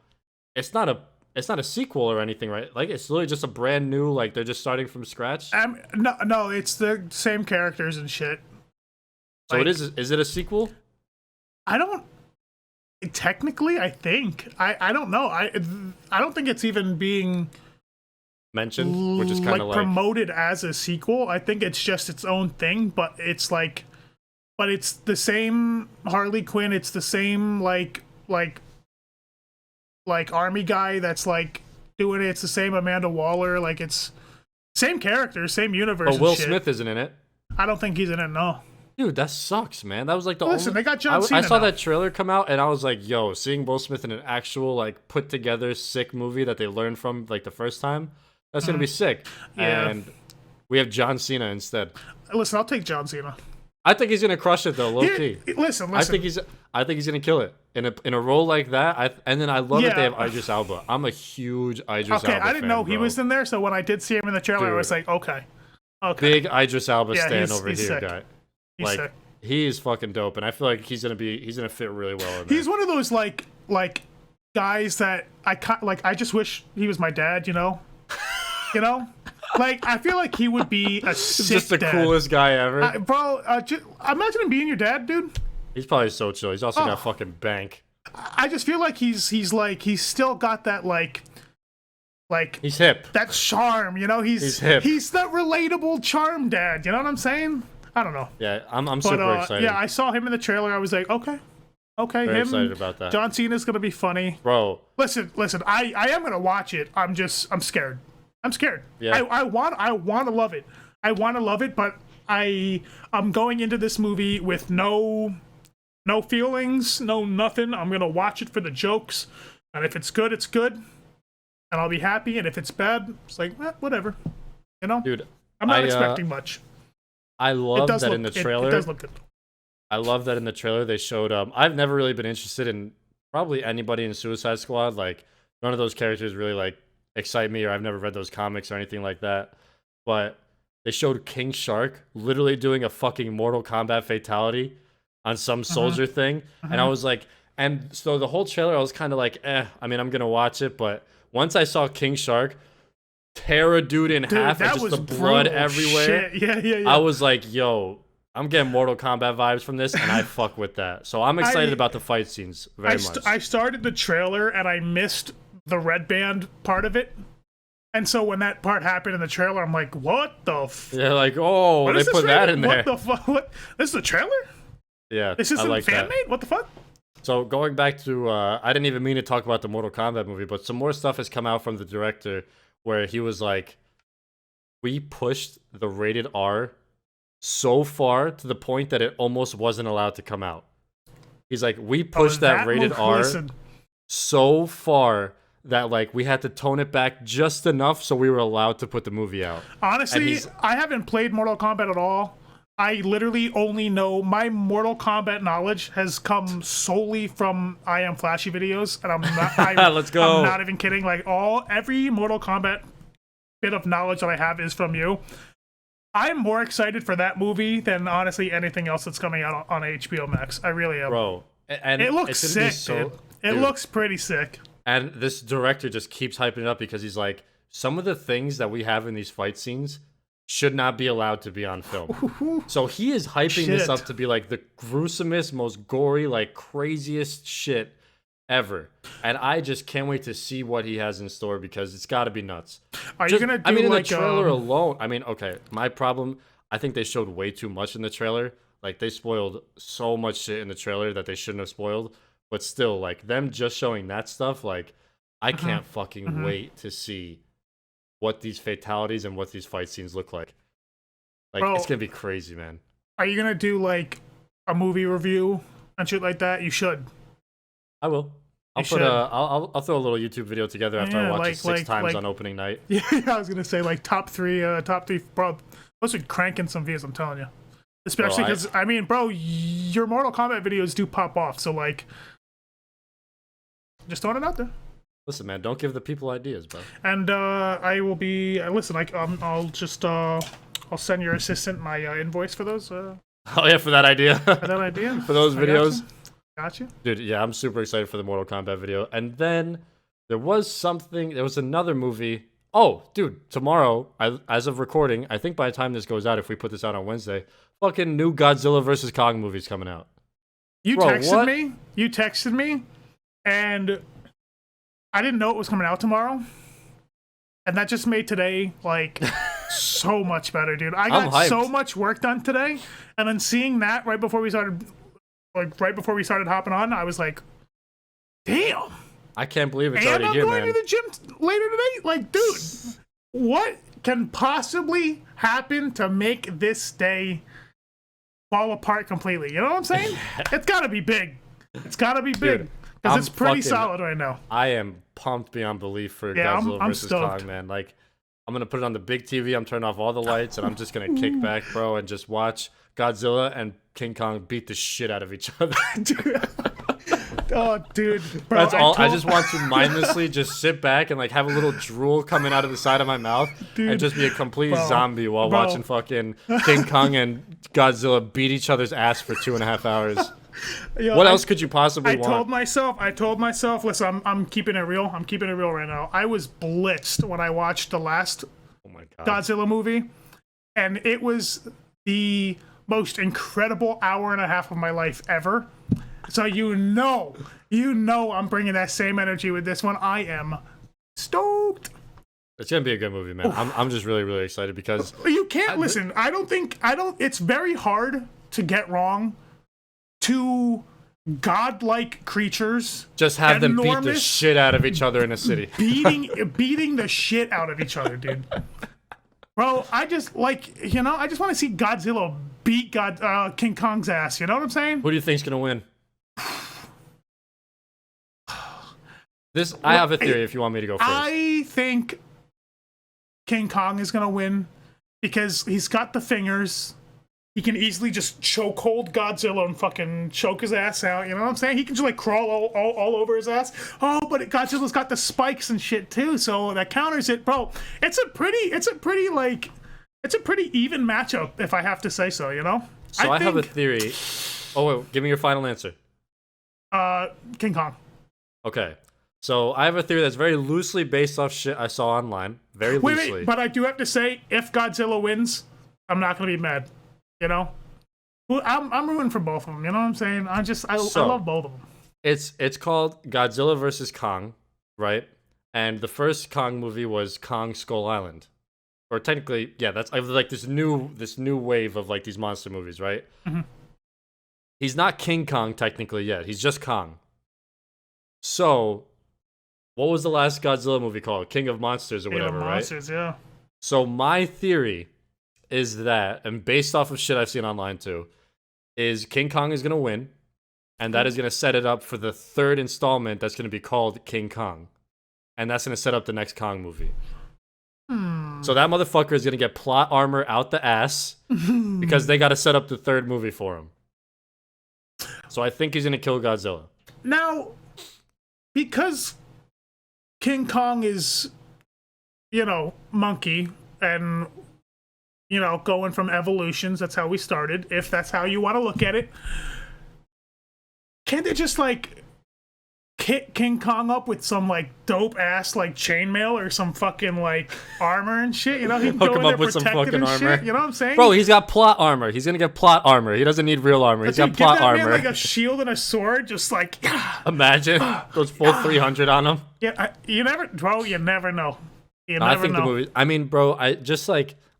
it's not a sequel or anything, right? Like it's literally just a brand new, like they're just starting from scratch. No, it's the same characters and shit. So like, is it a sequel? I don't. Technically, I think I don't know. I don't think it's even being mentioned, which is kind of like promoted as a sequel. I think it's just its own thing, but it's the same Harley Quinn. It's the same like army guy that's like doing it. It's the same Amanda Waller. Like it's same character, same universe. Oh, Will Smith isn't in it. I don't think he's in it. No. Dude, that sucks, man. That was like the Listen, they got John Cena. I saw that trailer come out, and I was like, "Yo, seeing Will Smith in an actual like put together sick movie that they learned from like the first time, that's gonna be sick." Yeah. And we have John Cena instead. Listen, I'll take John Cena. I think he's gonna crush it though, low key. Listen. I think he's gonna kill it in a role like that. And then I love that they have Idris Elba. I'm a huge Idris Elba fan. Okay, I didn't know he was in there, so when I did see him in the trailer, I was like, okay. Big Idris Elba stan over he's here, sick. guy. He's sick. He is fucking dope, and I feel like he's gonna fit really well in there. He's one of those like guys that I just wish he was my dad, you know? Like I feel like he would be a sick just the dad. Coolest guy ever. Bro, imagine him being your dad, dude. He's probably so chill. He's also got a fucking bank. I just feel like he's still got that like he's hip. That charm, you know? He's hip. He's that relatable charm dad, you know what I'm saying? I don't know. Yeah, I'm super excited. Yeah, I saw him in the trailer. I was like, okay, Very excited about that. John Cena's gonna be funny, bro. Listen. I am gonna watch it. I'm scared. Yeah. I want to love it. I want to love it, but I'm going into this movie with no feelings, no nothing. I'm gonna watch it for the jokes, and if it's good, it's good, and I'll be happy. And if it's bad, it's like whatever, you know. Dude, I'm not expecting much. I love that in the trailer. It does look good. I love that in the trailer they showed. I've never really been interested in probably anybody in Suicide Squad. Like none of those characters really like excite me, or I've never read those comics or anything like that. But they showed King Shark literally doing a fucking Mortal Kombat fatality on some soldier thing, and I was like, and so the whole trailer I was kind of like, I mean, I'm gonna watch it, but once I saw King Shark tear a dude in half and just the blood everywhere. Shit. Yeah. I was like, yo, I'm getting Mortal Kombat vibes from this, and I fuck with that. So I'm excited about the fight scenes very much. I started the trailer, and I missed the red band part of it. And so when that part happened in the trailer, I'm like, what the Yeah, like, oh, they put that in there. What the fuck? What? This is the trailer? Yeah, this isn't like fan-made? What the fuck? So going back to, I didn't even mean to talk about the Mortal Kombat movie, but some more stuff has come out from the director where he was like, we pushed the rated R so far to the point that it almost wasn't allowed to come out. He's like, we pushed that rated R so far that like we had to tone it back just enough so we were allowed to put the movie out. Honestly, I haven't played Mortal Kombat at all. I literally only know my Mortal Kombat knowledge has come solely from iAmFlashyy videos, and I'm not. Let's go. I'm not even kidding. Like every Mortal Kombat bit of knowledge that I have is from you. I'm more excited for that movie than honestly anything else that's coming out on HBO Max. I really am, bro. And it looks sick, dude. It looks pretty sick. And this director just keeps hyping it up because he's like, some of the things that we have in these fight scenes should not be allowed to be on film. So he is hyping this up to be like the gruesomest, most gory, like craziest shit ever. And I just can't wait to see what he has in store because it's got to be nuts. Are you gonna do in like the trailer alone? I mean, okay, my problem, I think they showed way too much in the trailer. Like they spoiled so much shit in the trailer that they shouldn't have spoiled. But still, like them just showing that stuff, like I can't fucking wait to see what these fatalities and what these fight scenes look like. Like, bro, it's gonna be crazy, man. Are you gonna do like a movie review and shit like that? You should. I will. I'll throw a little YouTube video together after I watch it 6 times on opening night. Yeah, I was gonna say like top three, bro. Those are cranking some views, I'm telling you. Especially because I mean, bro, your Mortal Kombat videos do pop off. So like, just throwing it out there. Listen, man, don't give the people ideas, bro. And I will be listen. I'll just I'll send your assistant my invoice for those. Oh yeah, for that idea. For that idea. For those videos. Gotcha. Dude, yeah, I'm super excited for the Mortal Kombat video. And then there was another movie. Oh, dude, tomorrow, as of recording, I think by the time this goes out, if we put this out on Wednesday, fucking new Godzilla vs. Kong movie's coming out. You texted me, and I didn't know it was coming out tomorrow. And that just made today, like, so much better, dude. I got so much work done today, and then seeing that right before we started hopping on, I was like, damn. I can't believe it's already here, man. And I'm going to the gym later today. Like, dude, what can possibly happen to make this day fall apart completely? You know what I'm saying? It's got to be big. It's got to be big. Because it's pretty solid right now. I am pumped beyond belief for Godzilla vs. Kong, man. Like, I'm going to put it on the big TV. I'm turning off all the lights, and I'm just going to kick back, bro, and just watch Godzilla and King Kong beat the shit out of each other. Oh, dude. Bro, that's all. I just want to mindlessly just sit back and like have a little drool coming out of the side of my mouth, dude, and just be a complete zombie while watching fucking King Kong and Godzilla beat each other's ass for 2.5 hours. Yo, what else could you possibly want? I told myself, listen, I'm keeping it real. I'm keeping it real right now. I was blitzed when I watched the last Godzilla movie, and it was the most incredible hour and a half of my life ever. So you know I'm bringing that same energy with this one. I am stoked. It's gonna be a good movie, man. I'm just really, really excited because you can't listen. It's very hard to get wrong. Two godlike creatures just have them beat the shit out of each other in a city, beating the shit out of each other, dude. Bro, I just want to see Godzilla beat King Kong's ass. You know what I'm saying? Who do you think's gonna win? I have a theory if you want me to go first. I think King Kong is going to win because he's got the fingers. He can easily just choke hold Godzilla and fucking choke his ass out. You know what I'm saying? He can just like crawl all over his ass. Oh, but Godzilla's got the spikes and shit too, so that counters it, bro. It's a pretty even matchup, if I have to say so. You know? So I have a theory. Oh, wait, give me your final answer. King Kong. Okay. So I have a theory that's very loosely based off shit I saw online. Very loosely. Wait, but I do have to say, if Godzilla wins, I'm not gonna be mad. You know, well, I'm rooting for both of them. You know what I'm saying? I love both of them. It's called Godzilla vs. Kong, right? And the first Kong movie was Kong Skull Island, or technically, yeah, that's like this new wave of like these monster movies, right? Mm-hmm. He's not King Kong technically yet. He's just Kong. So, what was the last Godzilla movie called? King of Monsters or whatever, right? Monsters, yeah. So my theory is that, and based off of shit I've seen online too, is King Kong is gonna win, and that is gonna set it up for the third installment that's gonna be called King Kong, and that's gonna set up the next Kong movie. So that motherfucker is gonna get plot armor out the ass because they gotta set up the third movie for him. So I think he's gonna kill Godzilla. Now, because King Kong is, monkey and, going from evolutions, that's how we started, if that's how you want to look at it. Can't they just, kick King Kong up with some, dope ass, chainmail or some fucking, armor and shit? He can Hook go him in up there with some protected fucking and armor. shit, you know what I'm saying? Bro, he's got plot armor. He's gonna get plot armor. He doesn't need real armor. He's got plot armor. Man, a shield and a sword, just Imagine goes full 300 on him. Yeah, you never know. You never know. I think the movie. I mean, bro,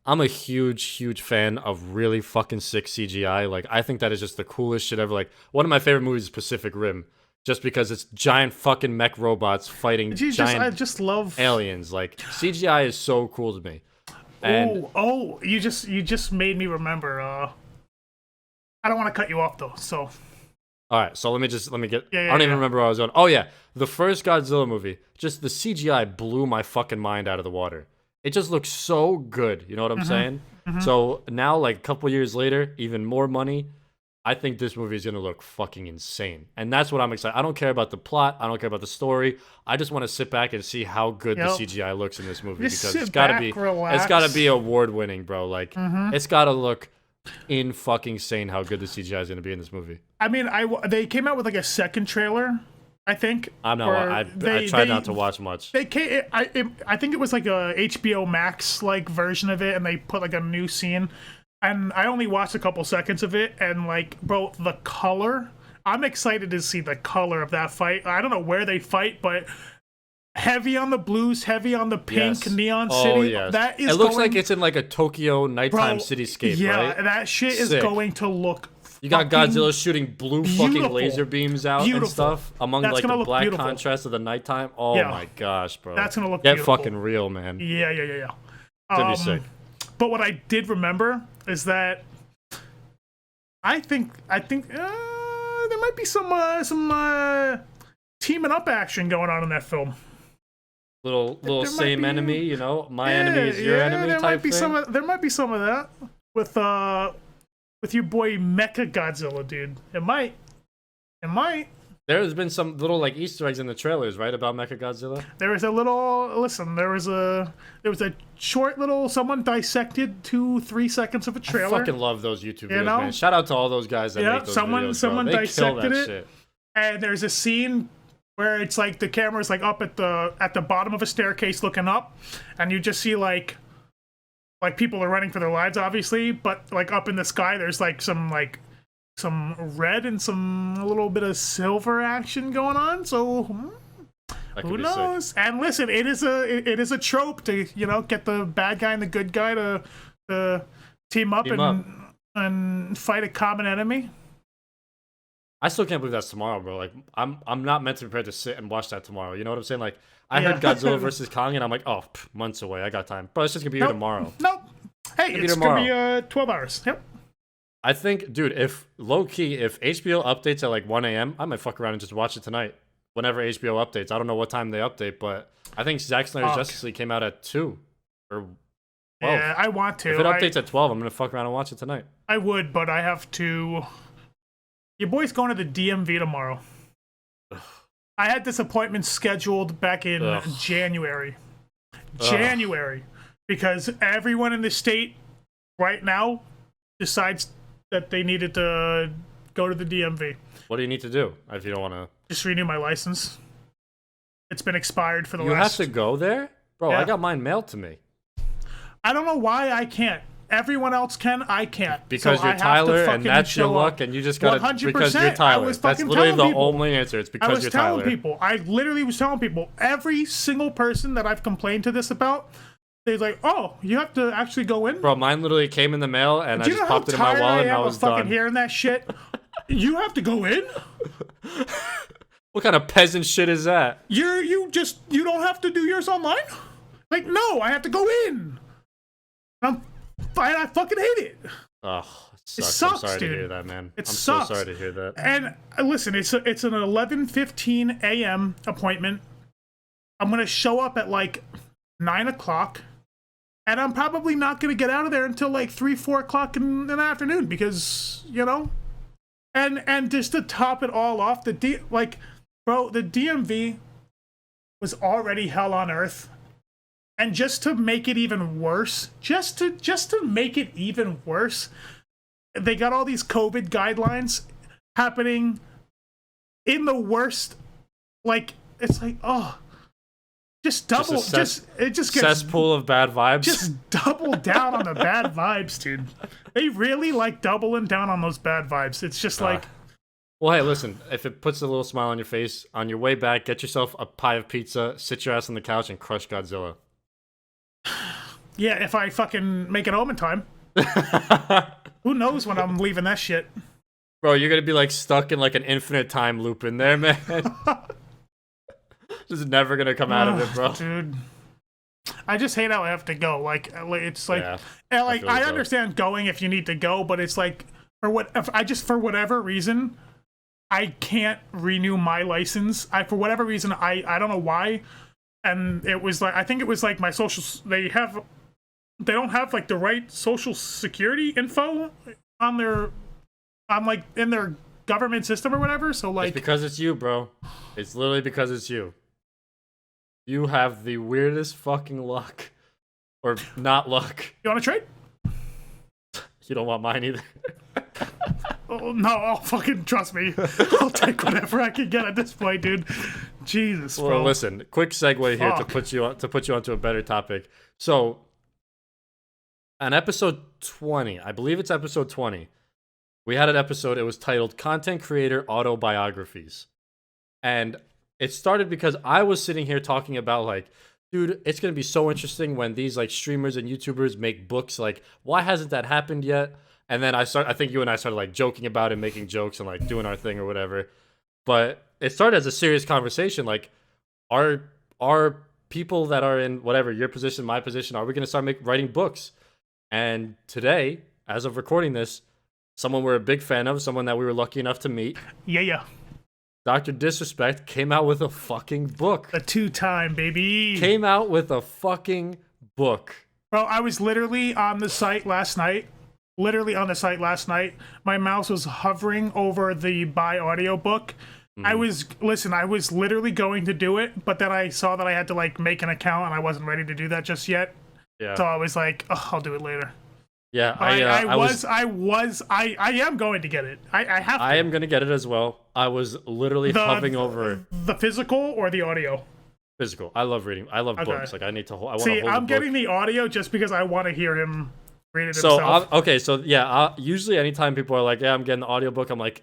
I'm a huge fan of really fucking sick CGI. I think that is just the coolest shit ever. One of my favorite movies is Pacific Rim, just because it's giant fucking mech robots fighting giant I just love aliens. CGI is so cool to me. And you just made me remember. I don't want to cut you off though. So. All right, so let me get. Yeah, I don't even remember where I was going. Oh yeah, the first Godzilla movie. Just the CGI blew my fucking mind out of the water. It just looks so good. You know what I'm saying? So now, a couple years later, even more money. I think this movie is gonna look fucking insane, and that's what I'm excited. I don't care about the plot. I don't care about the story. I just want to sit back and see how good the CGI looks in this movie because it's gotta be award winning, bro. It's gotta look in fucking insane how good the CGI is gonna be in this movie. I mean, they came out with a second trailer, I think. I know. I tried not to watch much. I think it was a HBO Max version of it, and they put a new scene. And I only watched a couple seconds of it, and bro, the color. I'm excited to see the color of that fight. I don't know where they fight, but heavy on the blues, heavy on the pink, neon city. Yes. That is. It looks like it's in a Tokyo nighttime cityscape, right? Yeah, that shit is going to look. You got Godzilla shooting blue fucking laser beams out and stuff among the black contrast of the nighttime. Oh my gosh, bro. That's gonna look beautiful. Fucking real, man. Yeah. It's gonna be sick. But what I did remember is that I think there might be some teaming up action going on in that film. Little same enemy, my enemy is your enemy type thing. There might be some of that with your boy Mecha Godzilla, dude. It might. There's been some little Easter eggs in the trailers, right, about Mechagodzilla? There was a little. Listen, there was a short little. Someone dissected 2-3 seconds of a trailer. I fucking love those YouTube videos, man. Shout out to all those guys that make those videos. Someone bro. They dissected it, shit. and there's a scene where it's the camera's up at the bottom of a staircase looking up, and you just see people are running for their lives, obviously, but up in the sky, there's some red and a little bit of silver action going on. So who knows? Sick. And listen, it is a trope to get the bad guy and the good guy to team up and fight a common enemy. I still can't believe that's tomorrow, bro. I'm not meant to be prepared to sit and watch that tomorrow. You know what I'm saying? I heard Godzilla versus Kong, and I'm months away. I got time, bro. It's just gonna be here tomorrow. Nope. Hey, it's gonna be 12 hours. Yep. I think, dude, if HBO updates at 1 a.m., I might fuck around and just watch it tonight. Whenever HBO updates. I don't know what time they update, but I think Zack Snyder Justice League came out at 2 or 12. Yeah, I want to. If it updates at 12, I'm going to fuck around and watch it tonight. I would, but I have to. Your boy's going to the DMV tomorrow. Ugh. I had this appointment scheduled back in January. Because everyone in the state right now decides that they needed to go to the DMV. What do you need to do if you don't want to? Just renew my license. It's been expired for the last... You have to go there? Bro, I got mine mailed to me. I don't know why I can't. Everyone else can, I can't. Because you're Tyler, and that's your luck, and you just gotta... 100%. Because you're Tyler. That's literally the only answer. It's because you're Tyler. I literally was telling people, every single person that I've complained to this about, they're like, oh, you have to actually go in? Bro, mine literally came in the mail, and I just popped it in my wallet, and I was done. Hearing that shit? You have to go in? What kind of peasant shit is that? You don't have to do yours online? No, I have to go in. I fucking hate it. Oh, it sucks. sucks, I'm sorry dude. to hear that, man. It I'm sucks. so sorry to hear that. And listen, it's an 11:15 a.m. appointment. I'm gonna show up at like 9 o'clock, and I'm probably not gonna get out of there until like 3-4 o'clock in the afternoon because and just to top it all off, the DMV was already hell on earth. And just to make it even worse, just to make it even worse, they got all these COVID guidelines happening in the worst. Like, it's like, oh, just double, it just gets cesspool of bad vibes. Just double down on the bad vibes, dude. They really like doubling down on those bad vibes. It's just like, well, hey, listen, if it puts a little smile on your face, on your way back, get yourself a pie of pizza, sit your ass on the couch, and crush Godzilla. Yeah, if I fucking make it home in time. Who knows when I'm leaving that shit? Bro, you're gonna be like stuck in like an infinite time loop in there, man. Just never gonna come out of it, bro. Dude, I just hate how I have to go. Like it's like, Yeah, and like I so. understand going if you need to go, but it's like for whatever reason, I can't renew my license. For whatever reason, I don't know why. And it was like, I think it was like my social, they don't have like the right social security info on like in their government system or whatever. So like, it's because it's you, bro. It's literally because it's you. You have the weirdest fucking luck, or not luck. You want to trade? You don't want mine either. Oh, no, I'll fucking trust me. I'll take whatever I can get at this point, dude. Jesus, bro. Well, listen, quick segue here to put you onto a better topic. So, on episode 20, I believe it's episode 20, we had an episode. It was titled "Content Creator Autobiographies," and it started because I was sitting here talking about like, dude, it's gonna be so interesting when these like streamers and YouTubers make books. Like, why hasn't that happened yet? And then I think you and I started like joking about it, making jokes and like doing our thing or whatever. But it started as a serious conversation. Like, are people that are in whatever your position, my position, are we going to start writing books? And today, as of recording this, someone we're a big fan of, someone that we were lucky enough to meet, Yeah. Dr. Disrespect, came out with a fucking book. A 2-time, baby. Came out with a fucking book. Bro, I was literally on the site last night. My mouse was hovering over the buy audiobook. I was literally going to do it, but then I saw that I had to like make an account and I wasn't ready to do that just yet. Yeah. So I was like, oh, I'll do it later. Yeah, I am going to get it. I have to. I am going to get it as well. I was literally hovering over the physical or the audio. Physical. I love reading. I love books. Like, I want to hold a book. I'm getting the audio just because I want to hear him read it himself. Usually anytime people are like, yeah, I'm getting the audiobook, I'm like,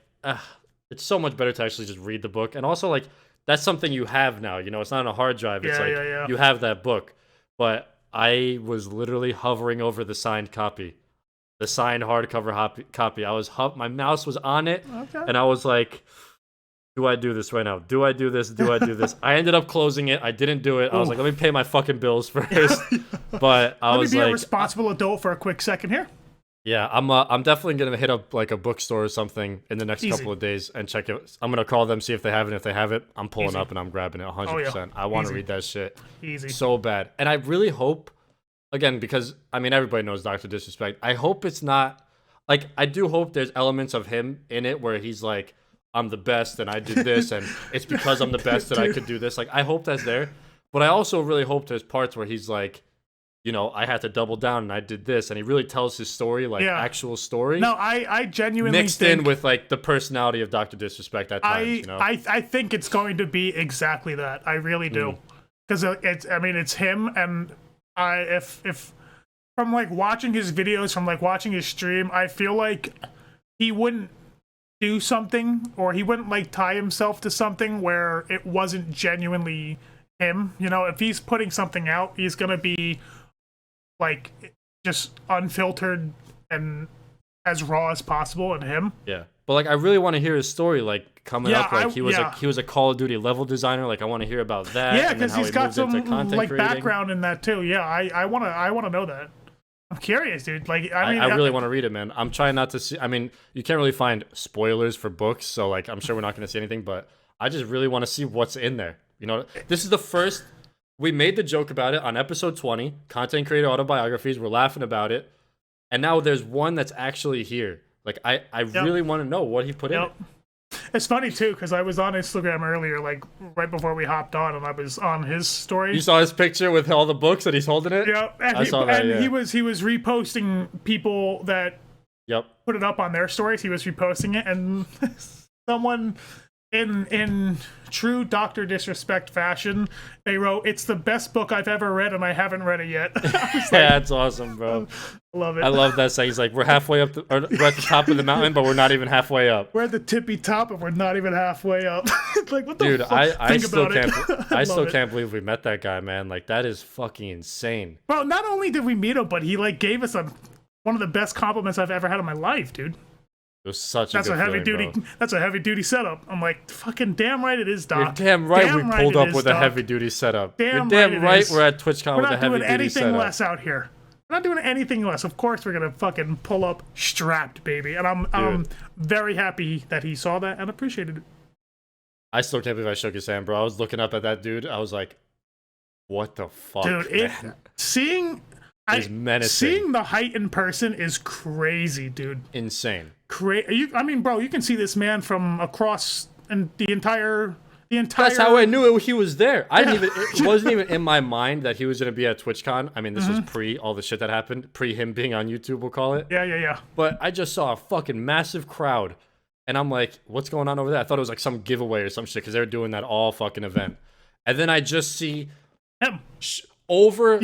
it's so much better to actually just read the book. And also, like, that's something you have now. You know, it's not on a hard drive. It's you have that book. But I was literally hovering over the signed copy. The signed hardcover copy. My mouse was on it, and I was like, do I do this right now? Do I do this? Do I do this? I ended up closing it. I didn't do it. I was like, let me pay my fucking bills first. But let me be a responsible adult for a quick second here. Yeah, I'm definitely gonna hit up like a bookstore or something in the next couple of days and check it. I'm gonna call them, see if they have it. If they have it, I'm pulling up and I'm grabbing it 100%. I want to read that shit so bad, and I really hope, again, because I mean everybody knows Dr. Disrespect. I hope it's not like, I do hope there's elements of him in it where he's like, I'm the best and I did this and it's because I'm the best that I could do this. Like, I hope that's there, but I also really hope there's parts where he's like, you know, I had to double down and I did this, and he really tells his story, like actual story. No, I genuinely mixed in with like the personality of Dr. Disrespect at times. You know, I think it's going to be exactly that. I really do, because it's him, and if from like watching his videos, from like watching his stream, I feel like he wouldn't do something, or he wouldn't like tie himself to something where it wasn't genuinely him. You know, if he's putting something out, he's gonna be like just unfiltered and as raw as possible in him. Yeah, but like I really want to hear his story, like coming up. Like he was a Call of Duty level designer. Like I want to hear about that. Yeah, because he's got some like creating. background in that too. Yeah, I want to know that. I'm curious, dude. Like, I really want to read it, man. I'm trying not to see. I mean, you can't really find spoilers for books, so like, I'm sure we're not going to see anything. But I just really want to see what's in there. You know, this is the first. We made the joke about it on episode 20, content creator autobiographies. We're laughing about it, and now there's one that's actually here. Like, I really want to know what he put in it. It's funny too, because I was on Instagram earlier, like right before we hopped on, and I was on his story. You saw his picture with all the books that he's holding it? Yeah, and I saw that, he was reposting people that put it up on their stories. He was reposting it, and someone in true Dr. Disrespect fashion, they wrote, "It's the best book I've ever read, and I haven't read it yet." Yeah, that's awesome, bro. I love it. I love that saying. He's like, we're halfway up, or we're at the top of the mountain, but we're not even halfway up. We're at the tippy top, and we're not even halfway up. Like, what the dude? fuck? I still can't. I still it. can't believe we met that guy, man. Like, that is fucking insane. Bro, not only did we meet him, but he like gave us one of the best compliments I've ever had in my life, dude. It was such a good heavy feeling, duty. bro. That's a heavy duty setup. I'm like, fucking damn right it is, Doc. You're damn right damn we pulled right up with a heavy duty setup. You're damn right we're at TwitchCon with a heavy duty setup. We're not doing anything less out here. We're not doing anything less. Of course, we're gonna fucking pull up strapped, baby. And I'm very happy that he saw that and appreciated it. I still can't believe I shook his hand, bro. I was looking up at that dude. I was like, what the fuck, dude? Seeing the height in person is crazy, dude. Insane. I mean, bro, you can see this man from across and the entire. That's how I knew he was there. It wasn't even in my mind that he was gonna be at TwitchCon. I mean, this was pre all the shit that happened, pre him being on YouTube, we'll call it. Yeah. But I just saw a fucking massive crowd, and I'm like, what's going on over there? I thought it was like some giveaway or some shit because they were doing that all fucking event, and then I just see him over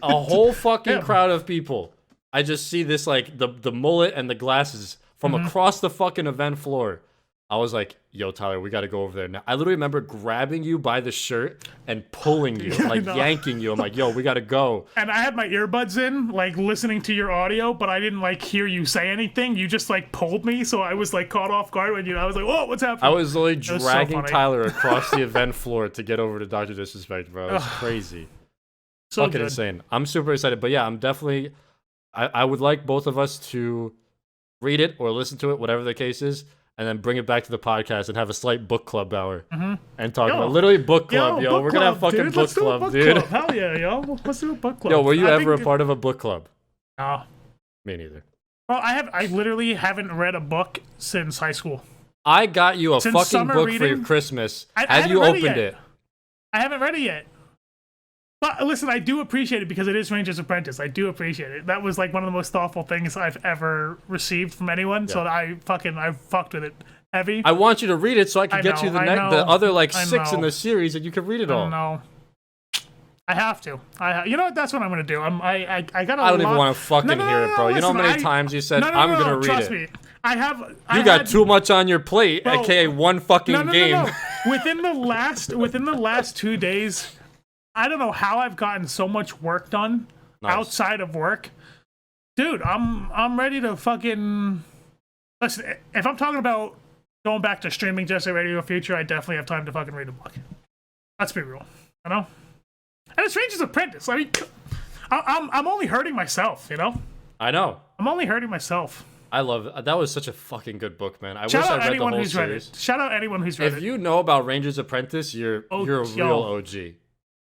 a whole fucking crowd of people. I just see this like the mullet and the glasses from across the fucking event floor. I was like, yo, Tyler, we got to go over there now. I literally remember grabbing you by the shirt and pulling you, like yanking you. I'm like, yo, we got to go. And I had my earbuds in, like listening to your audio, but I didn't like hear you say anything. You just like pulled me, so I was like caught off guard when I was like, whoa, what's happening? I was literally dragging Tyler across the event floor to get over to Dr. Disrespect, bro. It was crazy. So fucking insane. I'm super excited. But yeah, I'm definitely, I would like both of us to read it or listen to it, whatever the case is, and then bring it back to the podcast and have a slight book club hour and talk about literally book club, yo. We're gonna have fucking book club, dude. Hell yeah, yo. Let's do a book club. Yo, were you ever a part of a book club? No. Me neither. Well, I literally haven't read a book since high school. I got you a fucking book for your Christmas. Have you opened it? I haven't read it yet. But listen, I do appreciate it because it is Ranger's Apprentice. I do appreciate it. That was like one of the most thoughtful things I've ever received from anyone. Yeah. So I fucked with it heavy. I want you to read it so I can get you the other like 6 in the series and you can read it all. No, I have to. You know what? That's what I'm gonna do. I got a I don't even want to fucking hear it, bro. You know how many times you said I'm gonna read trust it. Me. I got too much on your plate, bro, aka one fucking game. No. Within the last 2 days. I don't know how I've gotten so much work done outside of work. Dude, I'm ready to fucking... Listen, if I'm talking about going back to streaming just a Radio Future, I definitely have time to fucking read a book. Let's be real, you know? And it's Ranger's Apprentice. I mean, I'm only hurting myself, you know? I know. I'm only hurting myself. I love it. That was such a fucking good book, man. I wish I read the whole series. Shout out anyone who's read it. If you know about Ranger's Apprentice, you're a real OG.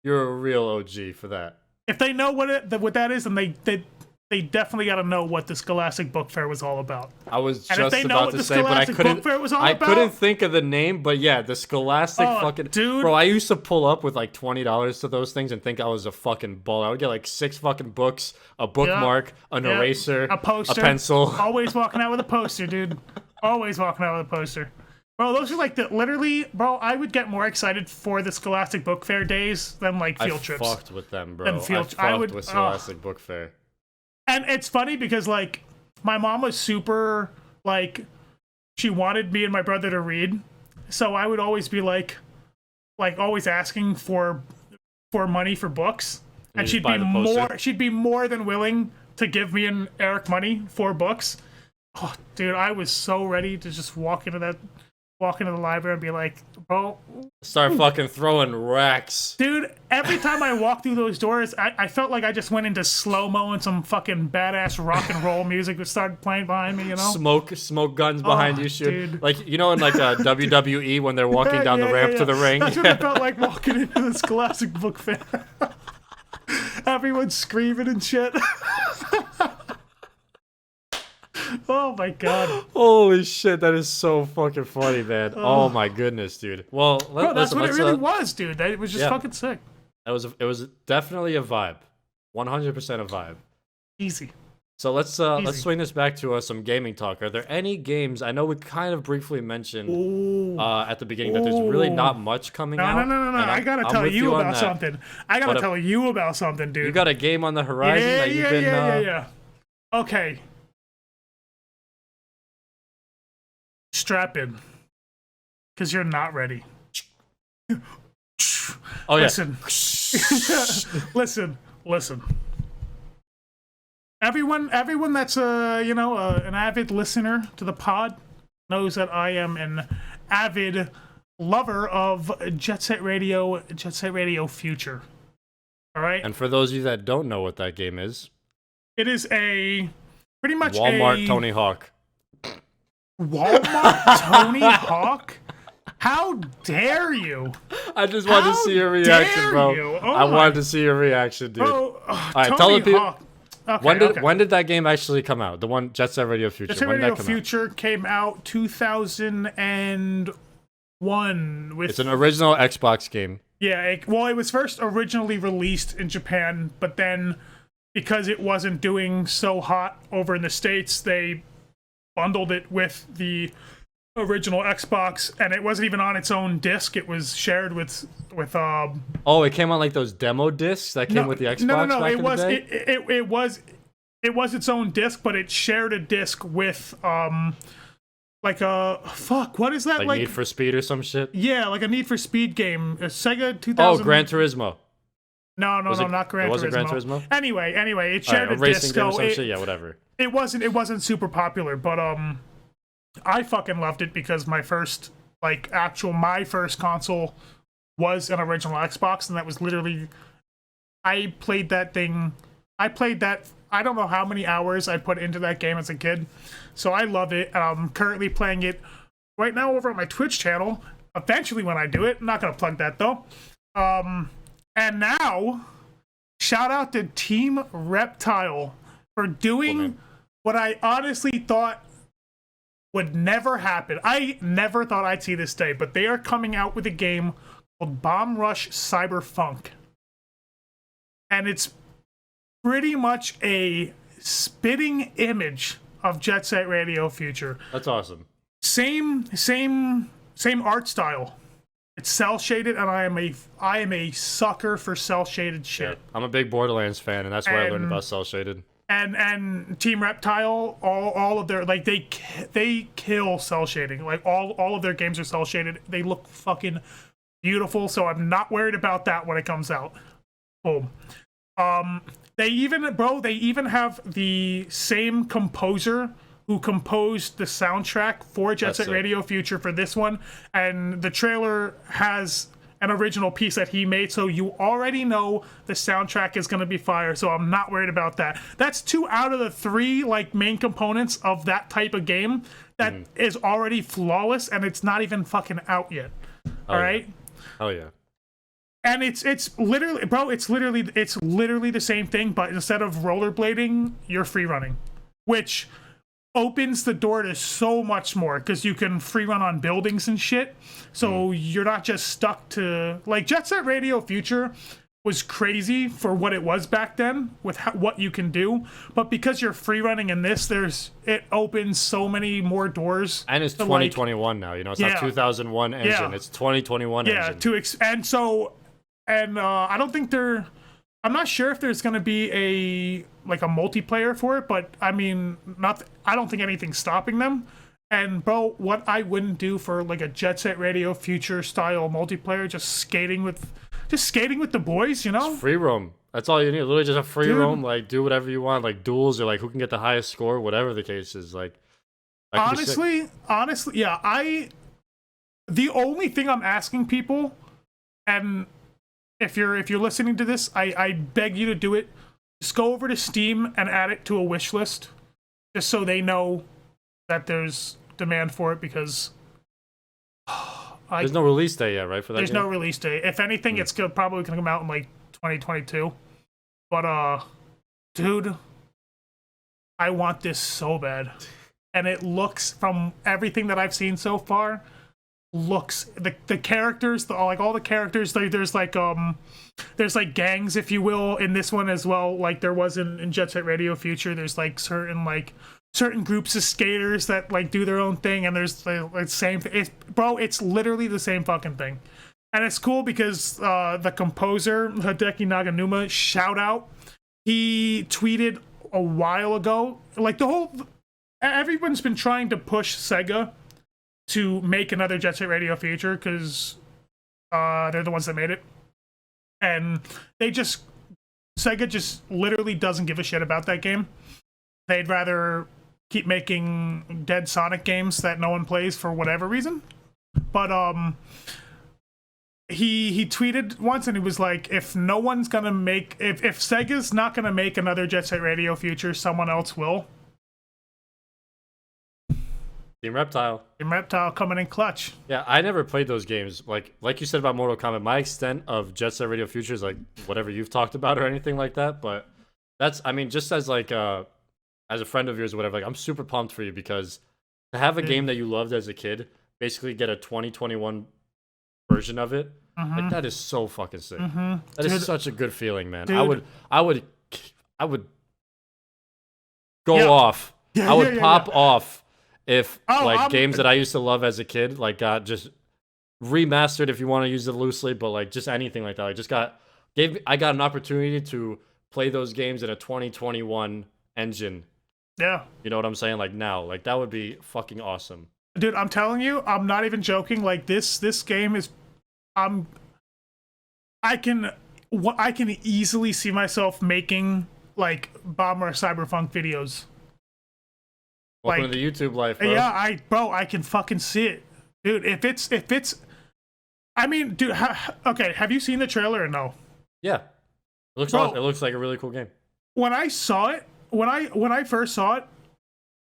You're a real OG for that. If they know what that is, then they definitely got to know what the Scholastic Book Fair was all about. I was just about to say, but I couldn't think of the name. But yeah, the Scholastic fucking dude. Bro, I used to pull up with like $20 to those things and think I was a fucking baller. I would get like 6 fucking books, a bookmark, an eraser, a poster, a pencil. Always walking out with a poster, dude. Always walking out with a poster. Bro, those are like literally, bro, I would get more excited for the Scholastic Book Fair days than like field trips. I fucked with them, bro. I fucked with Scholastic Book Fair. And it's funny because like my mom was super like she wanted me and my brother to read. So I would always be like always asking for money for books. And she'd be more than willing to give me and Eric money for books. Oh, dude, I was so ready to just walk into that walk into the library and be like, bro. Start fucking throwing racks. Dude, every time I walk through those doors, I felt like I just went into slow-mo and some fucking badass rock and roll music would start playing behind me, you know? Smoke guns behind you, shooting. Dude. Like, you know, in like WWE when they're walking down the ramp to the ring? That's what it felt like walking into this classic book fair. Everyone's screaming and shit. Oh my god. Holy shit, that is so fucking funny, man. Oh my goodness, dude. Well, bro, that's what it really was, dude. It was just fucking sick. It was definitely a vibe. 100% a vibe. Easy. So let's swing this back to some gaming talk. Are there any games? I know we kind of briefly mentioned at the beginning that there's really not much coming out. No. I gotta tell you about something. I gotta tell you about something, dude. You got a game on the horizon that you've been yeah. Okay. Strap in, because you're not ready. Oh yeah. Listen. Everyone that's an avid listener to the pod knows that I am an avid lover of Jet Set Radio Future. All right. And for those of you that don't know what that game is, it is a pretty much Walmart Tony Hawk. Walmart Tony Hawk? How dare you? I just wanted to see your reaction, bro. I wanted to see your reaction, dude. Bro, all right, tell the people. Okay, when did that game actually come out? The one Jet Set Radio Future. Jet Set Radio Future came out 2001. It's an original Xbox game. Yeah, it was first originally released in Japan, but then because it wasn't doing so hot over in the States, they bundled it with the original Xbox, and it wasn't even on its own disc. It was shared with Oh, it came on like those demo discs that came with the Xbox. No. Back It in was the day? it was its own disc, but it shared a disc with like a what is that, like Need for Speed or some shit? Yeah, like a Need for Speed game. A Sega 2000. Oh, Gran Turismo. No, not Gran Turismo. It wasn't Gran Turismo? Anyway, it shared a racing disc. Game or some shit? Yeah, whatever. It wasn't super popular, but I fucking loved it because my first console was an original Xbox, and that was literally I played that. I don't know how many hours I put into that game as a kid, so I love it. And I'm currently playing it right now over on my Twitch channel. Eventually, when I do it, I'm not gonna plug that though. And now, shout out to Team Reptile for doing what I honestly thought would never happen. I never thought I'd see this day, but they are coming out with a game called Bomb Rush Cyberpunk. And it's pretty much a spitting image of Jet Set Radio Future. That's awesome. Same art style. It's cell shaded, and I am a sucker for cell shaded shit. Yeah, I'm a big Borderlands fan, and that's where I learned about cell shaded. And Team Reptile, all of their they kill cell shading. Like all of their games are cell shaded. They look fucking beautiful, so I'm not worried about that when it comes out. Boom. They even have the same composer who composed the soundtrack for Jet Set Radio Future for this one, and the trailer has an original piece that he made, so you already know the soundtrack is going to be fire, so I'm not worried about that. That's 2 out of the 3 main components of that type of game that is already flawless, and it's not even fucking out yet. All right? Oh yeah. And it's literally, bro, it's literally the same thing, but instead of rollerblading, you're free running, which opens the door to so much more, because you can free run on buildings and shit, so you're not just stuck to Jet Set Radio Future was crazy for what it was back then with what you can do, but because you're free running in this, it opens so many more doors. And it's 2021 now, it's not 2001 engine, it's 2021 engine. I don't think I'm not sure if there's gonna be a multiplayer for it, but I mean, I don't think anything's stopping them. And bro, what I wouldn't do for a Jet Set Radio Future style multiplayer, just skating with the boys, It's free roam. That's all you need. Literally just a free roam, do whatever you want, duels or who can get the highest score, whatever the case is. Honestly, yeah, the only thing I'm asking people, and if you're listening to this, I beg you to do it. Just go over to Steam and add it to a wish list, just so they know that there's demand for it, because there's no release date yet, right? For that there's game? no release date. If anything, it's probably gonna come out in like 2022. But dude, I want this so bad, and it looks, from everything that I've seen so far, looks, the characters, like all the characters, there's like gangs, if you will, in this one as well, like there was in Jet Set Radio Future. There's like certain groups of skaters that like do their own thing, and there's like same thing. It's literally the same fucking thing. And it's cool because the composer Hideki Naganuma, shout out, he tweeted a while ago, like everyone's been trying to push Sega to make another Jet Set Radio Future, because they're the ones that made it, and Sega just literally doesn't give a shit about that game. They'd rather keep making dead Sonic games that no one plays for whatever reason. But he tweeted once, and he was like, if no one's gonna make, if Sega's not gonna make another Jet Set Radio Future, someone else will. Team Reptile. Team Reptile coming in clutch. Yeah, I never played those games. Like you said about Mortal Kombat, my extent of Jet Set Radio Future is like whatever you've talked about or anything like that. But that's, I mean, just as like as a friend of yours or whatever, like I'm super pumped for you, because to have a game that you loved as a kid basically get a 2021 version of it, like that is so fucking sick. That is such a good feeling, man. Dude. I would go off. I would pop off if games that I used to love as a kid like got just remastered, if you want to use it loosely, but like just anything like that. Like I got an opportunity to play those games in a 2021 engine. Yeah. You know what I'm saying? Like now, like that would be fucking awesome. Dude, I'm telling you, I'm not even joking. Like this game is, I can easily see myself making like Bomber Cyberpunk videos. Welcome to the YouTube life, bro. Yeah, I can fucking see it, dude. If it's, I mean, dude. Okay, have you seen the trailer or no? Yeah, it looks awesome. It looks like a really cool game. When I saw it, when I first saw it,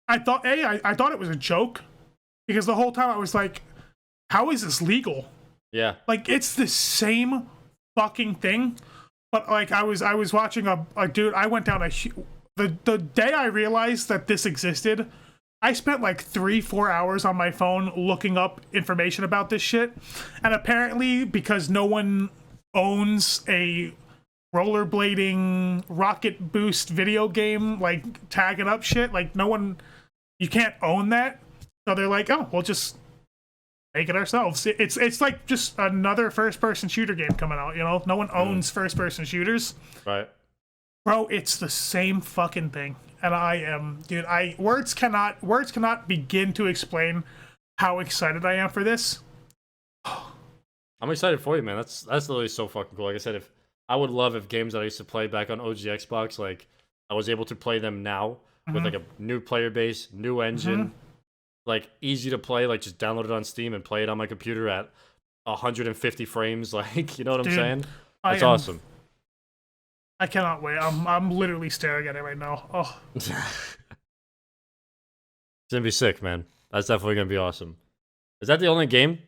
I thought I thought it was a joke, because the whole time I was like, how is this legal? Yeah, like it's the same fucking thing. But like I was watching a dude. I went down the day I realized that this existed, I spent like 3-4 hours on my phone looking up information about this shit. And apparently, because no one owns a rollerblading rocket boost video game, like tagging up shit, like you can't own that. So they're like, oh, we'll just make it ourselves. It's like just another first-person shooter game coming out, you know? No one owns first-person shooters. Right. Bro, it's the same fucking thing. And I am, dude, words cannot begin to explain how excited I am for this. I'm excited for you, man. That's literally so fucking cool. Like I said, if I would love if games that I used to play back on OG Xbox, like I was able to play them now with like a new player base, new engine, like easy to play, like just download it on Steam and play it on my computer at 150 frames, like, you know what I'm saying? That's awesome. I cannot wait. I'm literally staring at it right now. Oh. It's gonna be sick, man. That's definitely gonna be awesome. Is that the only game?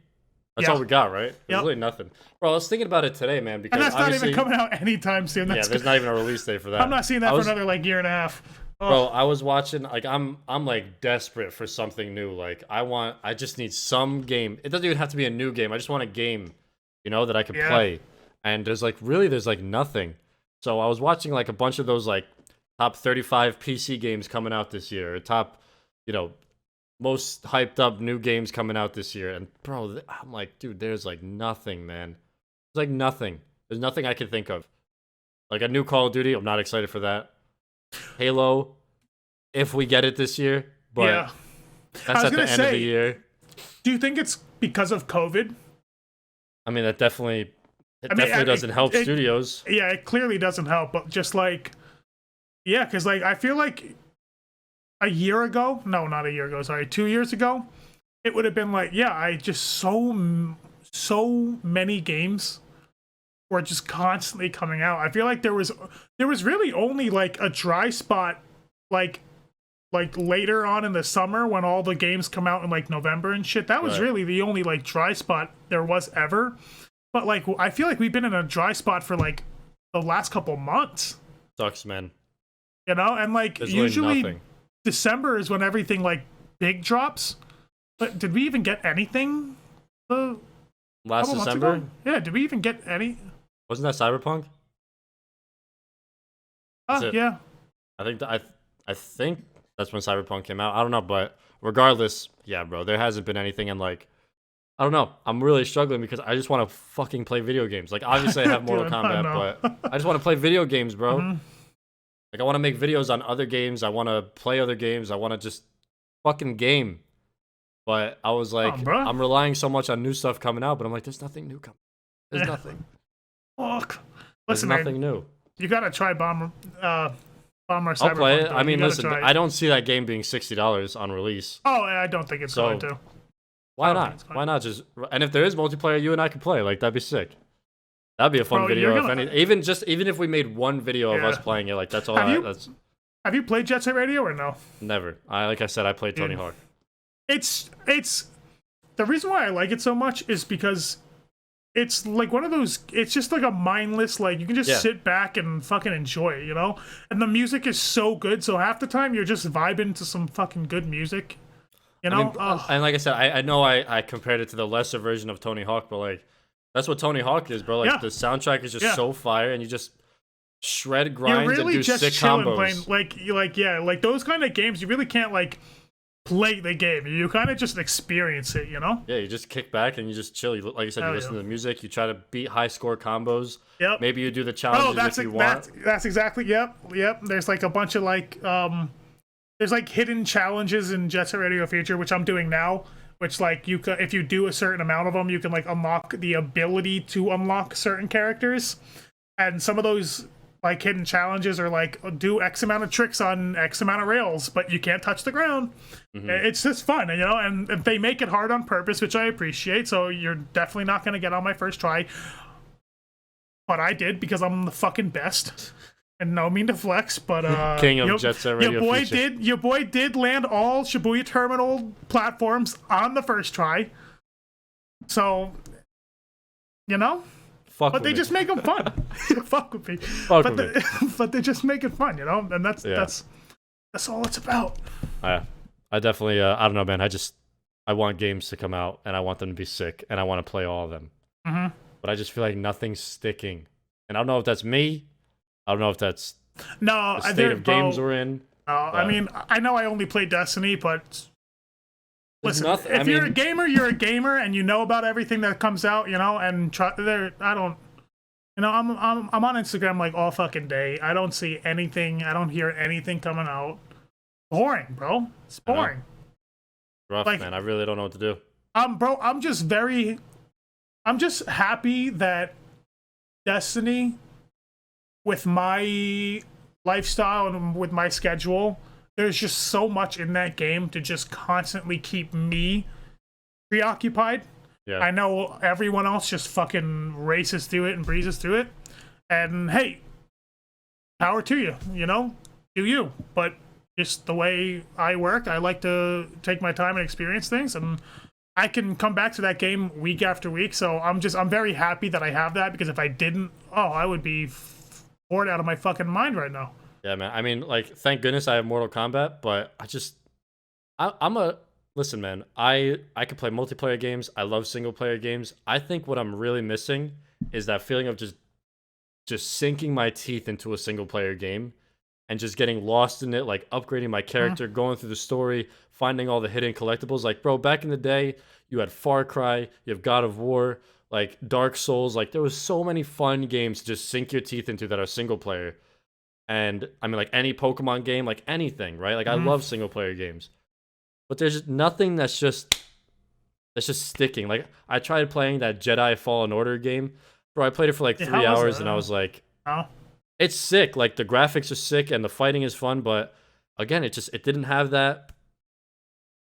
That's all we got, right? There's really nothing. Bro, I was thinking about it today, man, because and that's not even coming out anytime soon. There's not even a release date for that. I'm not seeing that for another like year and a half. Oh. Bro, I was watching, like I'm like desperate for something new. Like I just need some game. It doesn't even have to be a new game. I just want a game, you know, that I can play. And there's like nothing. So I was watching like a bunch of those like top 35 PC games coming out this year, or top, you know, most hyped up new games coming out this year. And bro, I'm like, dude, there's like nothing, man. There's like nothing. There's nothing I can think of. Like a new Call of Duty, I'm not excited for that. Halo, if we get it this year, but that's at the end of the year. Do you think it's because of COVID? I mean, that definitely doesn't help studios. Yeah, it clearly doesn't help, but just like, because like I feel like a year ago, no, not a year ago, sorry, 2 years ago, it would have been like, yeah, I just so many games were just constantly coming out. I feel like there was really only like a dry spot, like later on in the summer when all the games come out in like November and shit. That was really the only like dry spot there was ever. But like I feel like we've been in a dry spot for like the last couple months. Sucks, man. You know, and like There's usually December is when everything like big drops. But did we even get anything? Last December? Yeah, did we even get any? Wasn't that Cyberpunk? Yeah. I think that's when Cyberpunk came out. I don't know, but regardless, yeah, bro, there hasn't been anything, and like, I don't know. I'm really struggling because I just want to fucking play video games. Like, obviously, I have Mortal Kombat, but I just want to play video games, bro. Like, I want to make videos on other games. I want to play other games. I want to just fucking game. But I was like, I'm relying so much on new stuff coming out, but I'm like, there's nothing new coming. There's nothing. Fuck. Listen, there's nothing new. You gotta try Bomber Cyberpunk. I'll play it. I mean, listen, I don't see that game being $60 on release. Oh, I don't think it's going to. Why not? Why not just? And if there is multiplayer, you and I can play. Like, that'd be sick. That'd be a fun video. Even if we made one video of us playing it, like that's all. Have you played Jet Set Radio or no? Never. Like I said, I played Tony Hawk. It's the reason why I like it so much is because it's like one of those, it's just like a mindless, like you can just sit back and fucking enjoy it, you know? And the music is so good, so half the time you're just vibing to some fucking good music, you know? I mean, and like I said, I know I compared it to the lesser version of Tony Hawk, but like, that's what Tony Hawk is, bro. Like, the soundtrack is just so fire, and you just shred grinds really and do just sick combos. Playing, like those kind of games, you really can't, like, play the game. You kind of just experience it, you know? Yeah, you just kick back and you just chill. You, like you said, you listen to the music. You try to beat high score combos. Yep. Maybe you do the challenges if you want. That's exactly. Yep. There's like a bunch of like there's like hidden challenges in Jet Set Radio Future, which I'm doing now. Which like you could, if you do a certain amount of them, you can like unlock the ability to unlock certain characters, and some of those like hidden challenges are like do X amount of tricks on X amount of rails, but you can't touch the ground. It's just fun, you know, and they make it hard on purpose, which I appreciate. So you're definitely not going to get on my first try, but I did because I'm the fucking best. And no mean to flex, but King of Jet Set Radio your boy did land all Shibuya Terminal platforms on the first try. So, you know. But they just make them fun. Fuck with me. But they just make it fun, you know? And that's all it's about. I definitely, I don't know, man. I want games to come out, and I want them to be sick, and I want to play all of them. But I just feel like nothing's sticking. And I don't know if that's me. I don't know if that's the state of games we're in. I mean, I know I only play Destiny, but listen, if you're a gamer, you're a gamer, and you know about everything that comes out, you know. And I don't, you know, I'm on Instagram like all fucking day. I don't see anything. I don't hear anything coming out. Boring, bro. It's boring. Rough, like, man. I really don't know what to do. Bro, I'm just happy that Destiny, with my lifestyle and with my schedule, there's just so much in that game to just constantly keep me preoccupied. Yeah. I know everyone else just fucking races through it and breezes through it. And hey, power to you, you know? Do you. But just the way I work, I like to take my time and experience things, and I can come back to that game week after week. So I'm very happy that I have that, because if I didn't, I would be bored out of my fucking mind right now. Yeah, man. I mean, like, thank goodness I have Mortal Kombat, but listen, man, I could play multiplayer games. I love single player games. I think what I'm really missing is that feeling of just sinking my teeth into a single player game and just getting lost in it, like upgrading my character, going through the story, finding all the hidden collectibles. Like, bro, back in the day, you had Far Cry, you have God of War, like Dark Souls. Like, there was so many fun games to just sink your teeth into that are single player. And I mean, like any Pokemon game, like anything, right? Like, I love single player games, but there's just nothing that's just sticking. Like, I tried playing that Jedi Fallen Order game, bro. I played it for like 3 hours, and I was like, it's sick. Like, the graphics are sick and the fighting is fun, but again, it didn't have that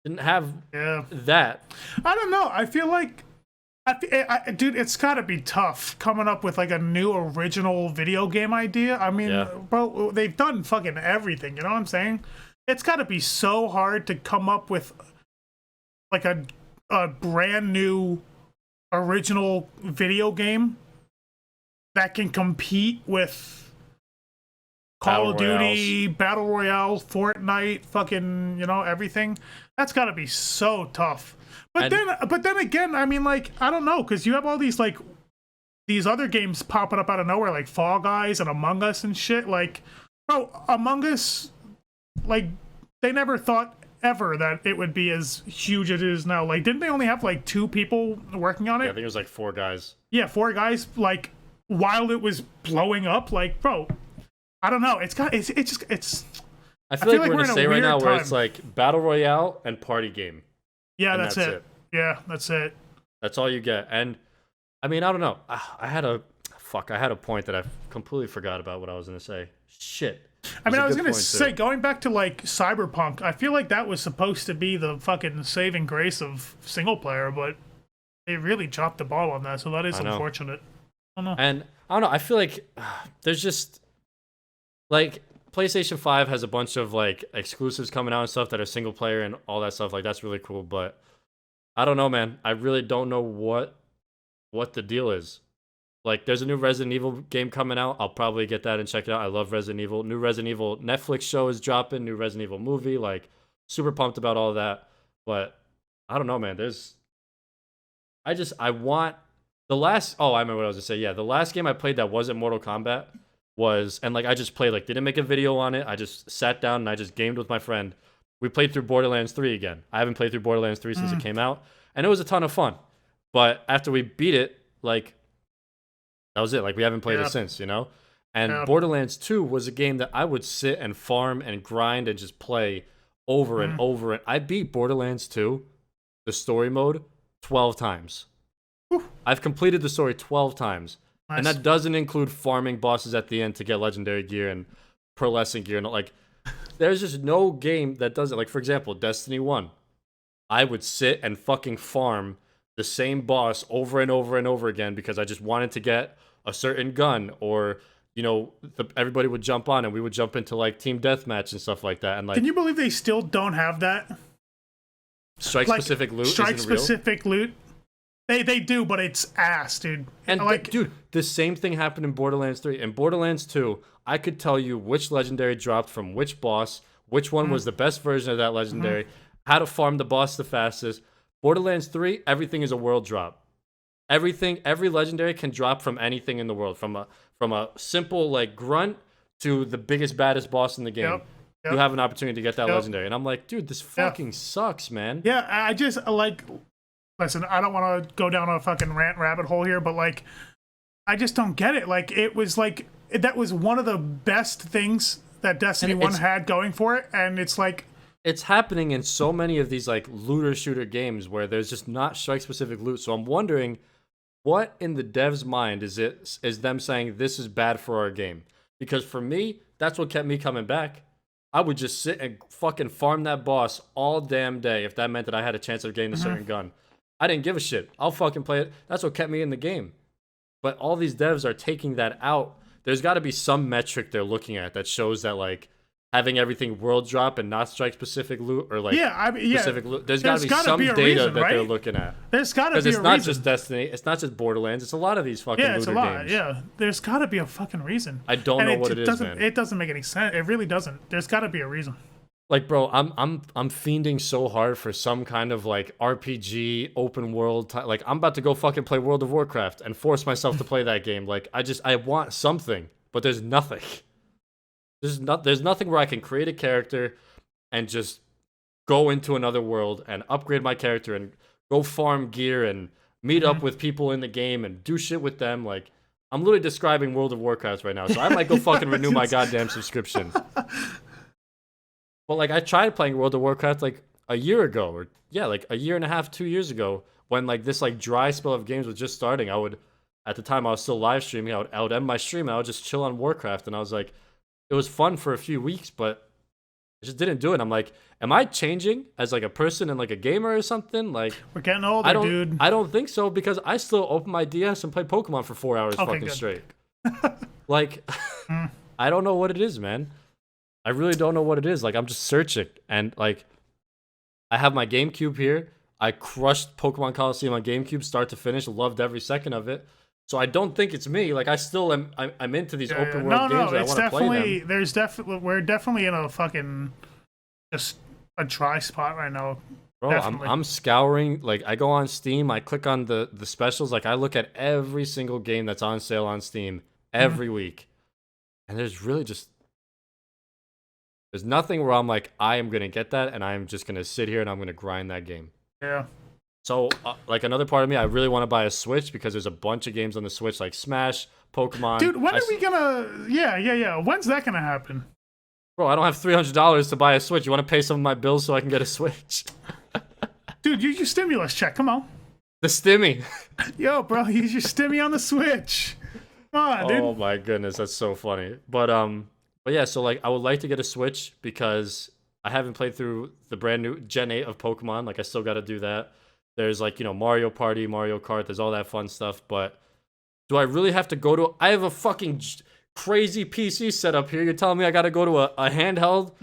Didn't have Yeah. that. I don't know. I feel like, dude, it's got to be tough coming up with like a new original video game idea. I mean, Yeah. bro, they've done fucking everything. You know what I'm saying? It's got to be so hard to come up with like a brand new original video game that can compete with Call of Duty, Battle Royale, Fortnite, fucking, everything. That's got to be so tough. But then again, I mean, like, I don't know, because you have all these like these other games popping up out of nowhere, like Fall Guys and Among Us and shit. Like, bro, Among Us, like, they never thought ever that it would be as huge as it is now. Like, didn't they only have like 2 people working on it? Yeah, I think it was like 4 guys. Yeah, 4 guys. Like, while it was blowing up, like, bro, I don't know. It's just. I feel like we're in a state right now where time. it's like Battle Royale and Party Game. Yeah, and that's it. Yeah, that's it. That's all you get. And I mean, I don't know. I had a point that I completely forgot about what I was gonna say. Shit. I mean, I was gonna say, going back to like Cyberpunk, I feel like that was supposed to be the fucking saving grace of single player, but they really dropped the ball on that, so that is unfortunate. I don't know. And I don't know. I feel like there's just like PlayStation 5 has a bunch of like exclusives coming out and stuff that are single player and all that stuff. Like, that's really cool, but I don't know, man. I really don't know what the deal is. Like, there's a new Resident Evil game coming out. I'll probably get that and check it out. I love Resident Evil. New Resident Evil Netflix show is dropping. New Resident Evil movie. Like, super pumped about all of that. But I don't know, man. I want the last. Oh, I remember what I was gonna say. Yeah, the last game I played that wasn't Mortal Kombat was, and like I just played, like, didn't make a video on it. I just sat down and I just gamed with my friend. We played through Borderlands 3 again. I haven't played through Borderlands 3 since it came out, and it was a ton of fun. But after we beat it, like, that was it. Like, we haven't played it since, And Borderlands 2 was a game that I would sit and farm and grind and just play over and over. And I beat Borderlands 2, the story mode, 12 times. I've completed the story 12 times. Nice. And that doesn't include farming bosses at the end to get legendary gear and pearlescent gear. And like, there's just no game that does it. Like, for example, Destiny 1. I would sit and fucking farm the same boss over and over and over again because I just wanted to get a certain gun, or everybody would jump on and we would jump into like team deathmatch and stuff like that. And like, can you believe they still don't have that? Strike specific loot. Strike specific loot. They do, but it's ass, dude. And like, dude, the same thing happened in Borderlands 3. In Borderlands 2, I could tell you which legendary dropped from which boss, which one was the best version of that legendary, how to farm the boss the fastest. Borderlands 3, everything is a world drop. Every legendary can drop from anything in the world, from a simple like grunt to the biggest baddest boss in the game. Yep. You have an opportunity to get that legendary, and I'm like, dude, this fucking sucks, man. Yeah, I just like. Listen, I don't want to go down a fucking rant rabbit hole here, but like, I just don't get it. Like, it was like that was one of the best things that Destiny 1 had going for it, and it's like. It's happening in so many of these like looter shooter games where there's just not strike specific loot. So I'm wondering, what in the dev's mind is them saying this is bad for our game? Because for me, that's what kept me coming back. I would just sit and fucking farm that boss all damn day if that meant that I had a chance of getting a certain gun. I didn't give a shit. I'll fucking play it. That's what kept me in the game. But all these devs are taking that out. There's got to be some metric they're looking at that shows that like having everything world drop and not strike specific loot, or like specific loot. There's got to be some data that they're looking at. There's got to be a reason. Because it's not just Destiny. It's not just Borderlands. It's a lot of these fucking looter games. Yeah, it's a lot. Yeah, there's got to be a fucking reason. I don't know what it is, man. It doesn't make any sense. It really doesn't. There's got to be a reason. Like, bro, I'm fiending so hard for some kind of like RPG open world. Like, I'm about to go fucking play World of Warcraft and force myself to play that game. Like, I want something, but there's nothing. There's nothing where I can create a character and just go into another world and upgrade my character and go farm gear and meet up with people in the game and do shit with them. Like, I'm literally describing World of Warcraft right now, so I might go fucking renew my goddamn subscription. But like, I tried playing World of Warcraft like a year ago, or like a year and a half, 2 years ago, when like this like dry spell of games was just starting. At the time I was still live streaming, I would end my stream and I would just chill on Warcraft, and I was like, it was fun for a few weeks, but I just didn't do it. I'm like, am I changing as like a person and like a gamer or something? Like, we're getting older, dude. I don't think so, because I still open my DS and play Pokemon for 4 hours fucking straight. Like, I don't know what it is, man. I really don't know what it is. Like, I'm just searching, and like, I have my GameCube here. I crushed Pokemon Coliseum on GameCube start to finish. Loved every second of it. So I don't think it's me. Like, I still am. I'm into these open world games. And I want to play them. There's definitely, we're definitely in a fucking just a dry spot right now. Bro, I'm scouring. Like, I go on Steam. I click on the specials. Like, I look at every single game that's on sale on Steam every week, and there's really just there's nothing where I'm like, I am gonna get that, and I'm just gonna sit here and I'm gonna grind that game. Yeah. So, like, another part of me, I really want to buy a Switch because there's a bunch of games on the Switch, like Smash, Pokemon. Dude, when are we gonna... Yeah. When's that gonna happen? Bro, I don't have $300 to buy a Switch. You want to pay some of my bills so I can get a Switch? Dude, use your stimulus check. Come on. The stimmy. Yo, bro, use your stimmy on the Switch. Come on, dude. Oh, my goodness. That's so funny. But yeah, so, like, I would like to get a Switch because I haven't played through the brand new Gen 8 of Pokemon. Like, I still got to do that. There's, like, you know, Mario Party, Mario Kart. There's all that fun stuff. But do I really have to go to... I have a fucking crazy PC setup here. You're telling me I got to go to a handheld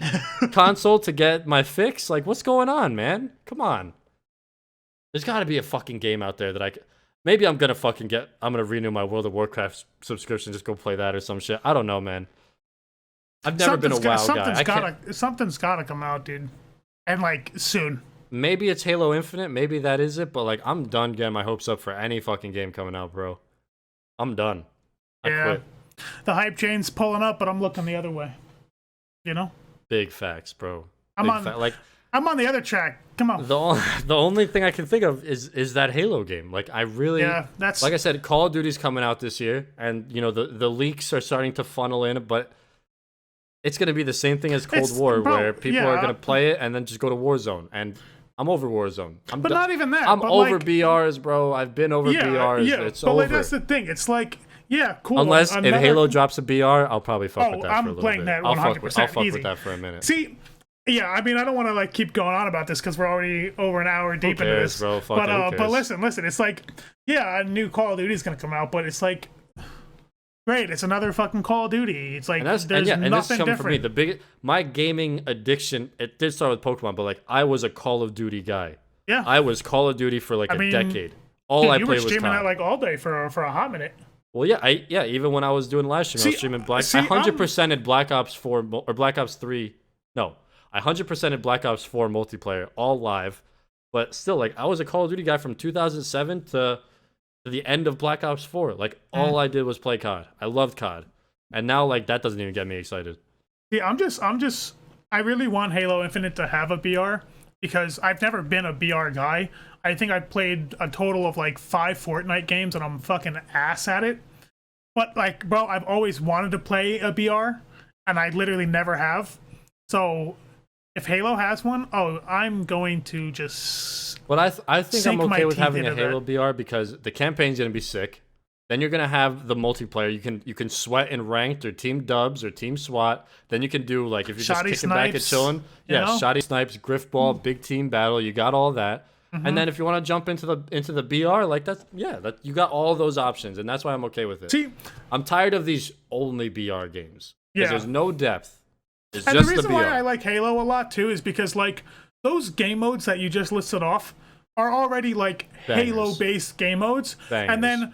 console to get my fix? Like, what's going on, man? Come on. There's got to be a fucking game out there that I... Maybe I'm going to fucking get... I'm going to renew my World of Warcraft subscription. Just go play that or some shit. I don't know, man. I've never been a WoW guy. Something's gotta come out, dude. And, like, soon. Maybe it's Halo Infinite. Maybe that is it. But, like, I'm done getting my hopes up for any fucking game coming out, bro. I'm done. I quit. The hype train's pulling up, but I'm looking the other way. You know? Big facts, bro. I'm on the other track. Come on. The only thing I can think of is that Halo game. Like, I really... Yeah, that's... Like I said, Call of Duty's coming out this year. And, you know, the leaks are starting to funnel in, but... It's going to be the same thing as Cold War, where people are going to play it and then just go to Warzone. And I'm over Warzone. But not even that. I'm over BRs, bro. I've been over BRs. Yeah, it's but over. Like, that's the thing. It's like, yeah, cool. Unless if Halo drops a BR, I'll probably fuck with that for a little bit. I'm playing that 100%. I'll fuck with that for a minute. See, yeah, I mean, I don't want to like keep going on about this because we're already over an hour deep into this. Bro? Fuck but listen, it's like, yeah, a new Call of Duty is going to come out, but it's like... Great, it's another fucking Call of Duty. It's like there's nothing different. For me, my gaming addiction, it did start with Pokemon, but like I was a Call of Duty guy. Yeah, I was Call of Duty for like a decade. All I played was COD. You were streaming that like all day for a hot minute. Well, yeah, even when I was doing live stream, I was streaming I 100%ed Black Ops 4 or Black Ops 3. No, I 100%ed Black Ops 4 multiplayer, all live. But still, like I was a Call of Duty guy from 2007 to the end of Black Ops 4. Like, all I did was play COD. I loved COD. And now, like, that doesn't even get me excited. Yeah, I really want Halo Infinite to have a BR, because I've never been a BR guy. I think I've played a total of, like, 5 Fortnite games, and I'm fucking ass at it. But, like, bro, I've always wanted to play a BR, and I literally never have. So, if Halo has one, I'm going to just... But I think I'm okay with having a Halo BR because the campaign's gonna be sick. Then you're gonna have the multiplayer. You can sweat in ranked or team dubs or team SWAT. Then you can do like if you're just kicking back and chilling. Yeah, shoddy snipes, grift ball, big team battle. You got all that. And then if you want to jump into the BR, like you got all those options, and that's why I'm okay with it. See, I'm tired of these only BR games because there's no depth. It's and just the reason why I like Halo a lot too is because like those game modes that you just listed off are already like Halo-based game modes, and then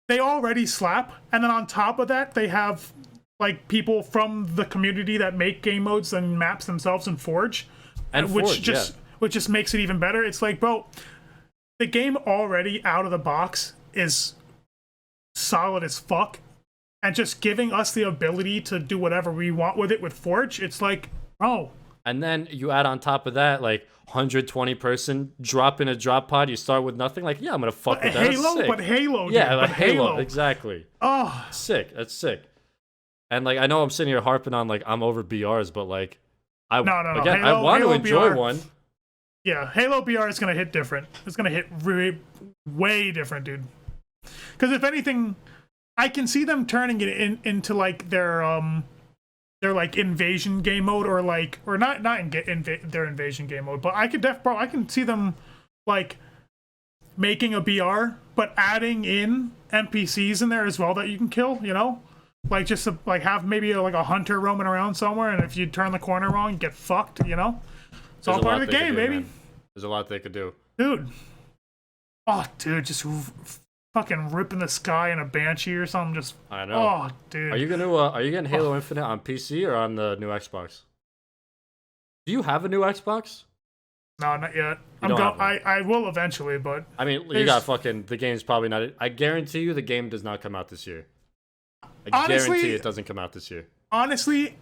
they already slap. And then on top of that, they have like people from the community that make game modes and maps themselves in Forge, which just makes it even better. It's like, bro, the game already out of the box is solid as fuck, and just giving us the ability to do whatever we want with it with Forge, it's like, bro. And then you add on top of that, like 120 person drop in a drop pod. You start with nothing. Like, yeah, I'm gonna fuck with that. Halo, dude, yeah, Halo, exactly. Oh, sick. That's sick. And like, I know I'm sitting here harping on like I'm over BRs, but like, no. Again, I want to enjoy BR, one. Yeah, Halo BR is gonna hit different. It's gonna hit way different, dude. Because if anything, I can see them turning it into like their their like invasion game mode, or not their invasion game mode, but I can see them like making a BR, but adding in NPCs in there as well that you can kill, you know? Like just to, like have maybe like a hunter roaming around somewhere, and if you turn the corner wrong, you get fucked, you know? It's all part of the game, baby. Man. There's a lot they could do. Dude. Oh, dude, just fucking ripping the sky in a Banshee or something. Just I know. Oh, dude. Are you getting Halo Infinite on PC or on the new Xbox? Do you have a new Xbox? No, not yet. I will eventually, but I mean, you got fucking the game's probably not. I guarantee you, the game does not come out this year. I guarantee it doesn't come out this year. Honestly,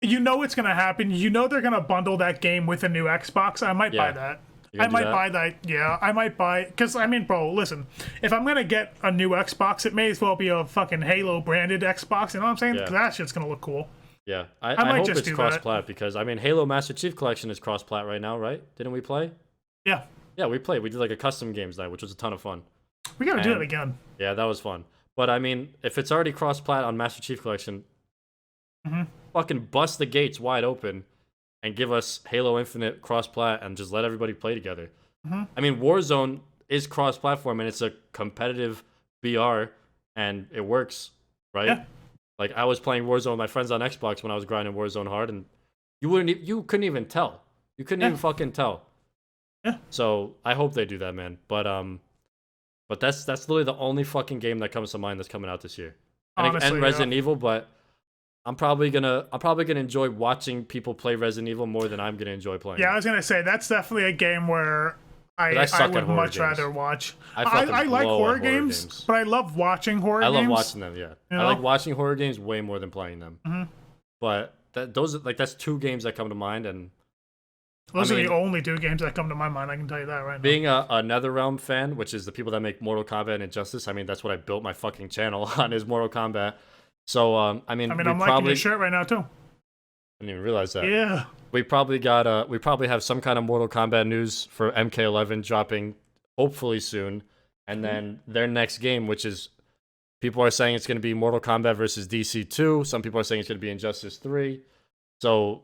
you know it's gonna happen. You know they're gonna bundle that game with a new Xbox. I might buy that. I might buy that. Yeah, I might buy. Because I mean, bro, listen. If I'm gonna get a new Xbox, it may as well be a fucking Halo branded Xbox. You know what I'm saying? Because that shit's gonna look cool. Yeah, I hope it's cross-plat because I mean, Halo Master Chief Collection is cross-plat right now, right? Didn't we play? Yeah. Yeah, we played. We did like a custom games night, which was a ton of fun. We gotta do it again. Yeah, that was fun. But I mean, if it's already cross-plat on Master Chief Collection, fucking bust the gates wide open and give us Halo Infinite cross-plat and just let everybody play together. I mean, Warzone is cross-platform and it's a competitive BR and it works, right? Yeah. Like I was playing Warzone with my friends on Xbox when I was grinding Warzone hard, and you couldn't even tell. You couldn't even fucking tell. Yeah. So I hope they do that, man. But that's literally the only fucking game that comes to mind that's coming out this year. Honestly, and Resident Evil, but I'm probably gonna enjoy watching people play Resident Evil more than I'm gonna enjoy playing. Yeah, I was gonna say that's definitely a game where I would much rather watch. I like horror games, but I love watching horror games. I love watching them, yeah. You know? I like watching horror games way more than playing them. But that's two games that come to mind, and those are the only two games that come to my mind. I can tell you that right now. Being a NetherRealm fan, which is the people that make Mortal Kombat and Injustice, I mean that's what I built my fucking channel on is Mortal Kombat. So I mean I'm liking your shirt right now too. I didn't even realize that. Yeah. We probably have some kind of Mortal Kombat news for MK11 dropping hopefully soon, and then their next game, which is people are saying it's going to be Mortal Kombat versus DC2. Some people are saying it's going to be Injustice 3. So,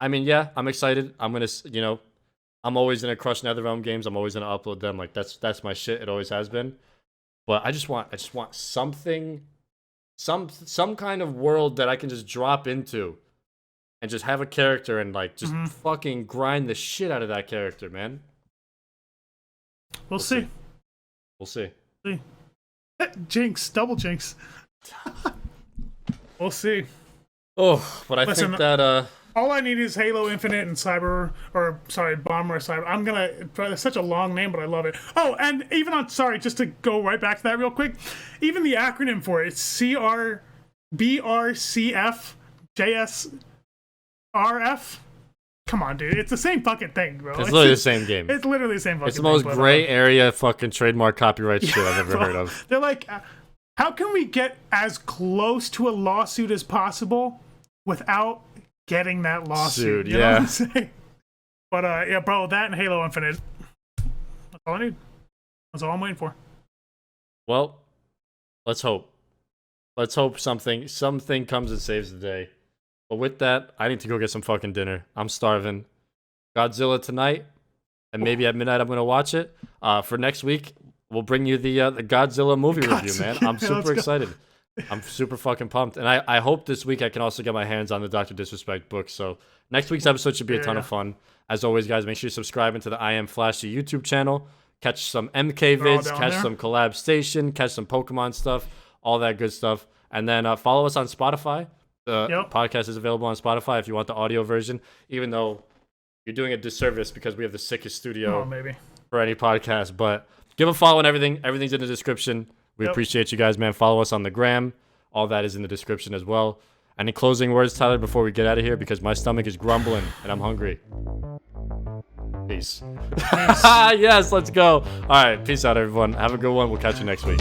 I mean, yeah, I'm excited. I'm gonna, I'm always gonna crush NetherRealm games. I'm always gonna upload them. Like that's my shit. It always has been. But I just want something, some kind of world that I can just drop into. And just have a character and like just fucking grind the shit out of that character, man. We'll see. We'll see. Jinx, double jinx. We'll see. Oh, but I think that all I need is Halo Infinite and Bomber Cyber. It's such a long name, but I love it. Oh, and even just to go right back to that real quick, even the acronym for it, it's CRBRCFJS. Come on, dude. It's the same fucking thing, bro. It's literally the same game. It's literally the same fucking thing. It's the most gray area fucking trademark copyright shit I've ever heard of. They're like, how can we get as close to a lawsuit as possible without getting that lawsuit? You know what I'm saying? But, yeah, bro, that and Halo Infinite. That's all I need. That's all I'm waiting for. Well, let's hope. Let's hope something comes and saves the day. But with that, I need to go get some fucking dinner. I'm starving. Godzilla tonight, and maybe at midnight I'm gonna watch it. For next week, we'll bring you the Godzilla movie review, man. I'm super excited. I'm super fucking pumped, and I hope this week I can also get my hands on the Dr. Disrespect book. So next week's episode should be a ton of fun. As always, guys, make sure you subscribe into the iAmFlashyy YouTube channel. Catch some MK vids, catch some Collab Station, catch some Pokemon stuff, all that good stuff, and then follow us on Spotify. The podcast is available on Spotify if you want the audio version, even though you're doing a disservice because we have the sickest studio for any podcast. But give a follow and everything. Everything's in the description. We appreciate you guys, man. Follow us on the gram. All that is in the description as well. Any closing words, Tyler, before we get out of here? Because my stomach is grumbling and I'm hungry. Peace. Yes, let's go. All right. Peace out, everyone. Have a good one. We'll catch you next week.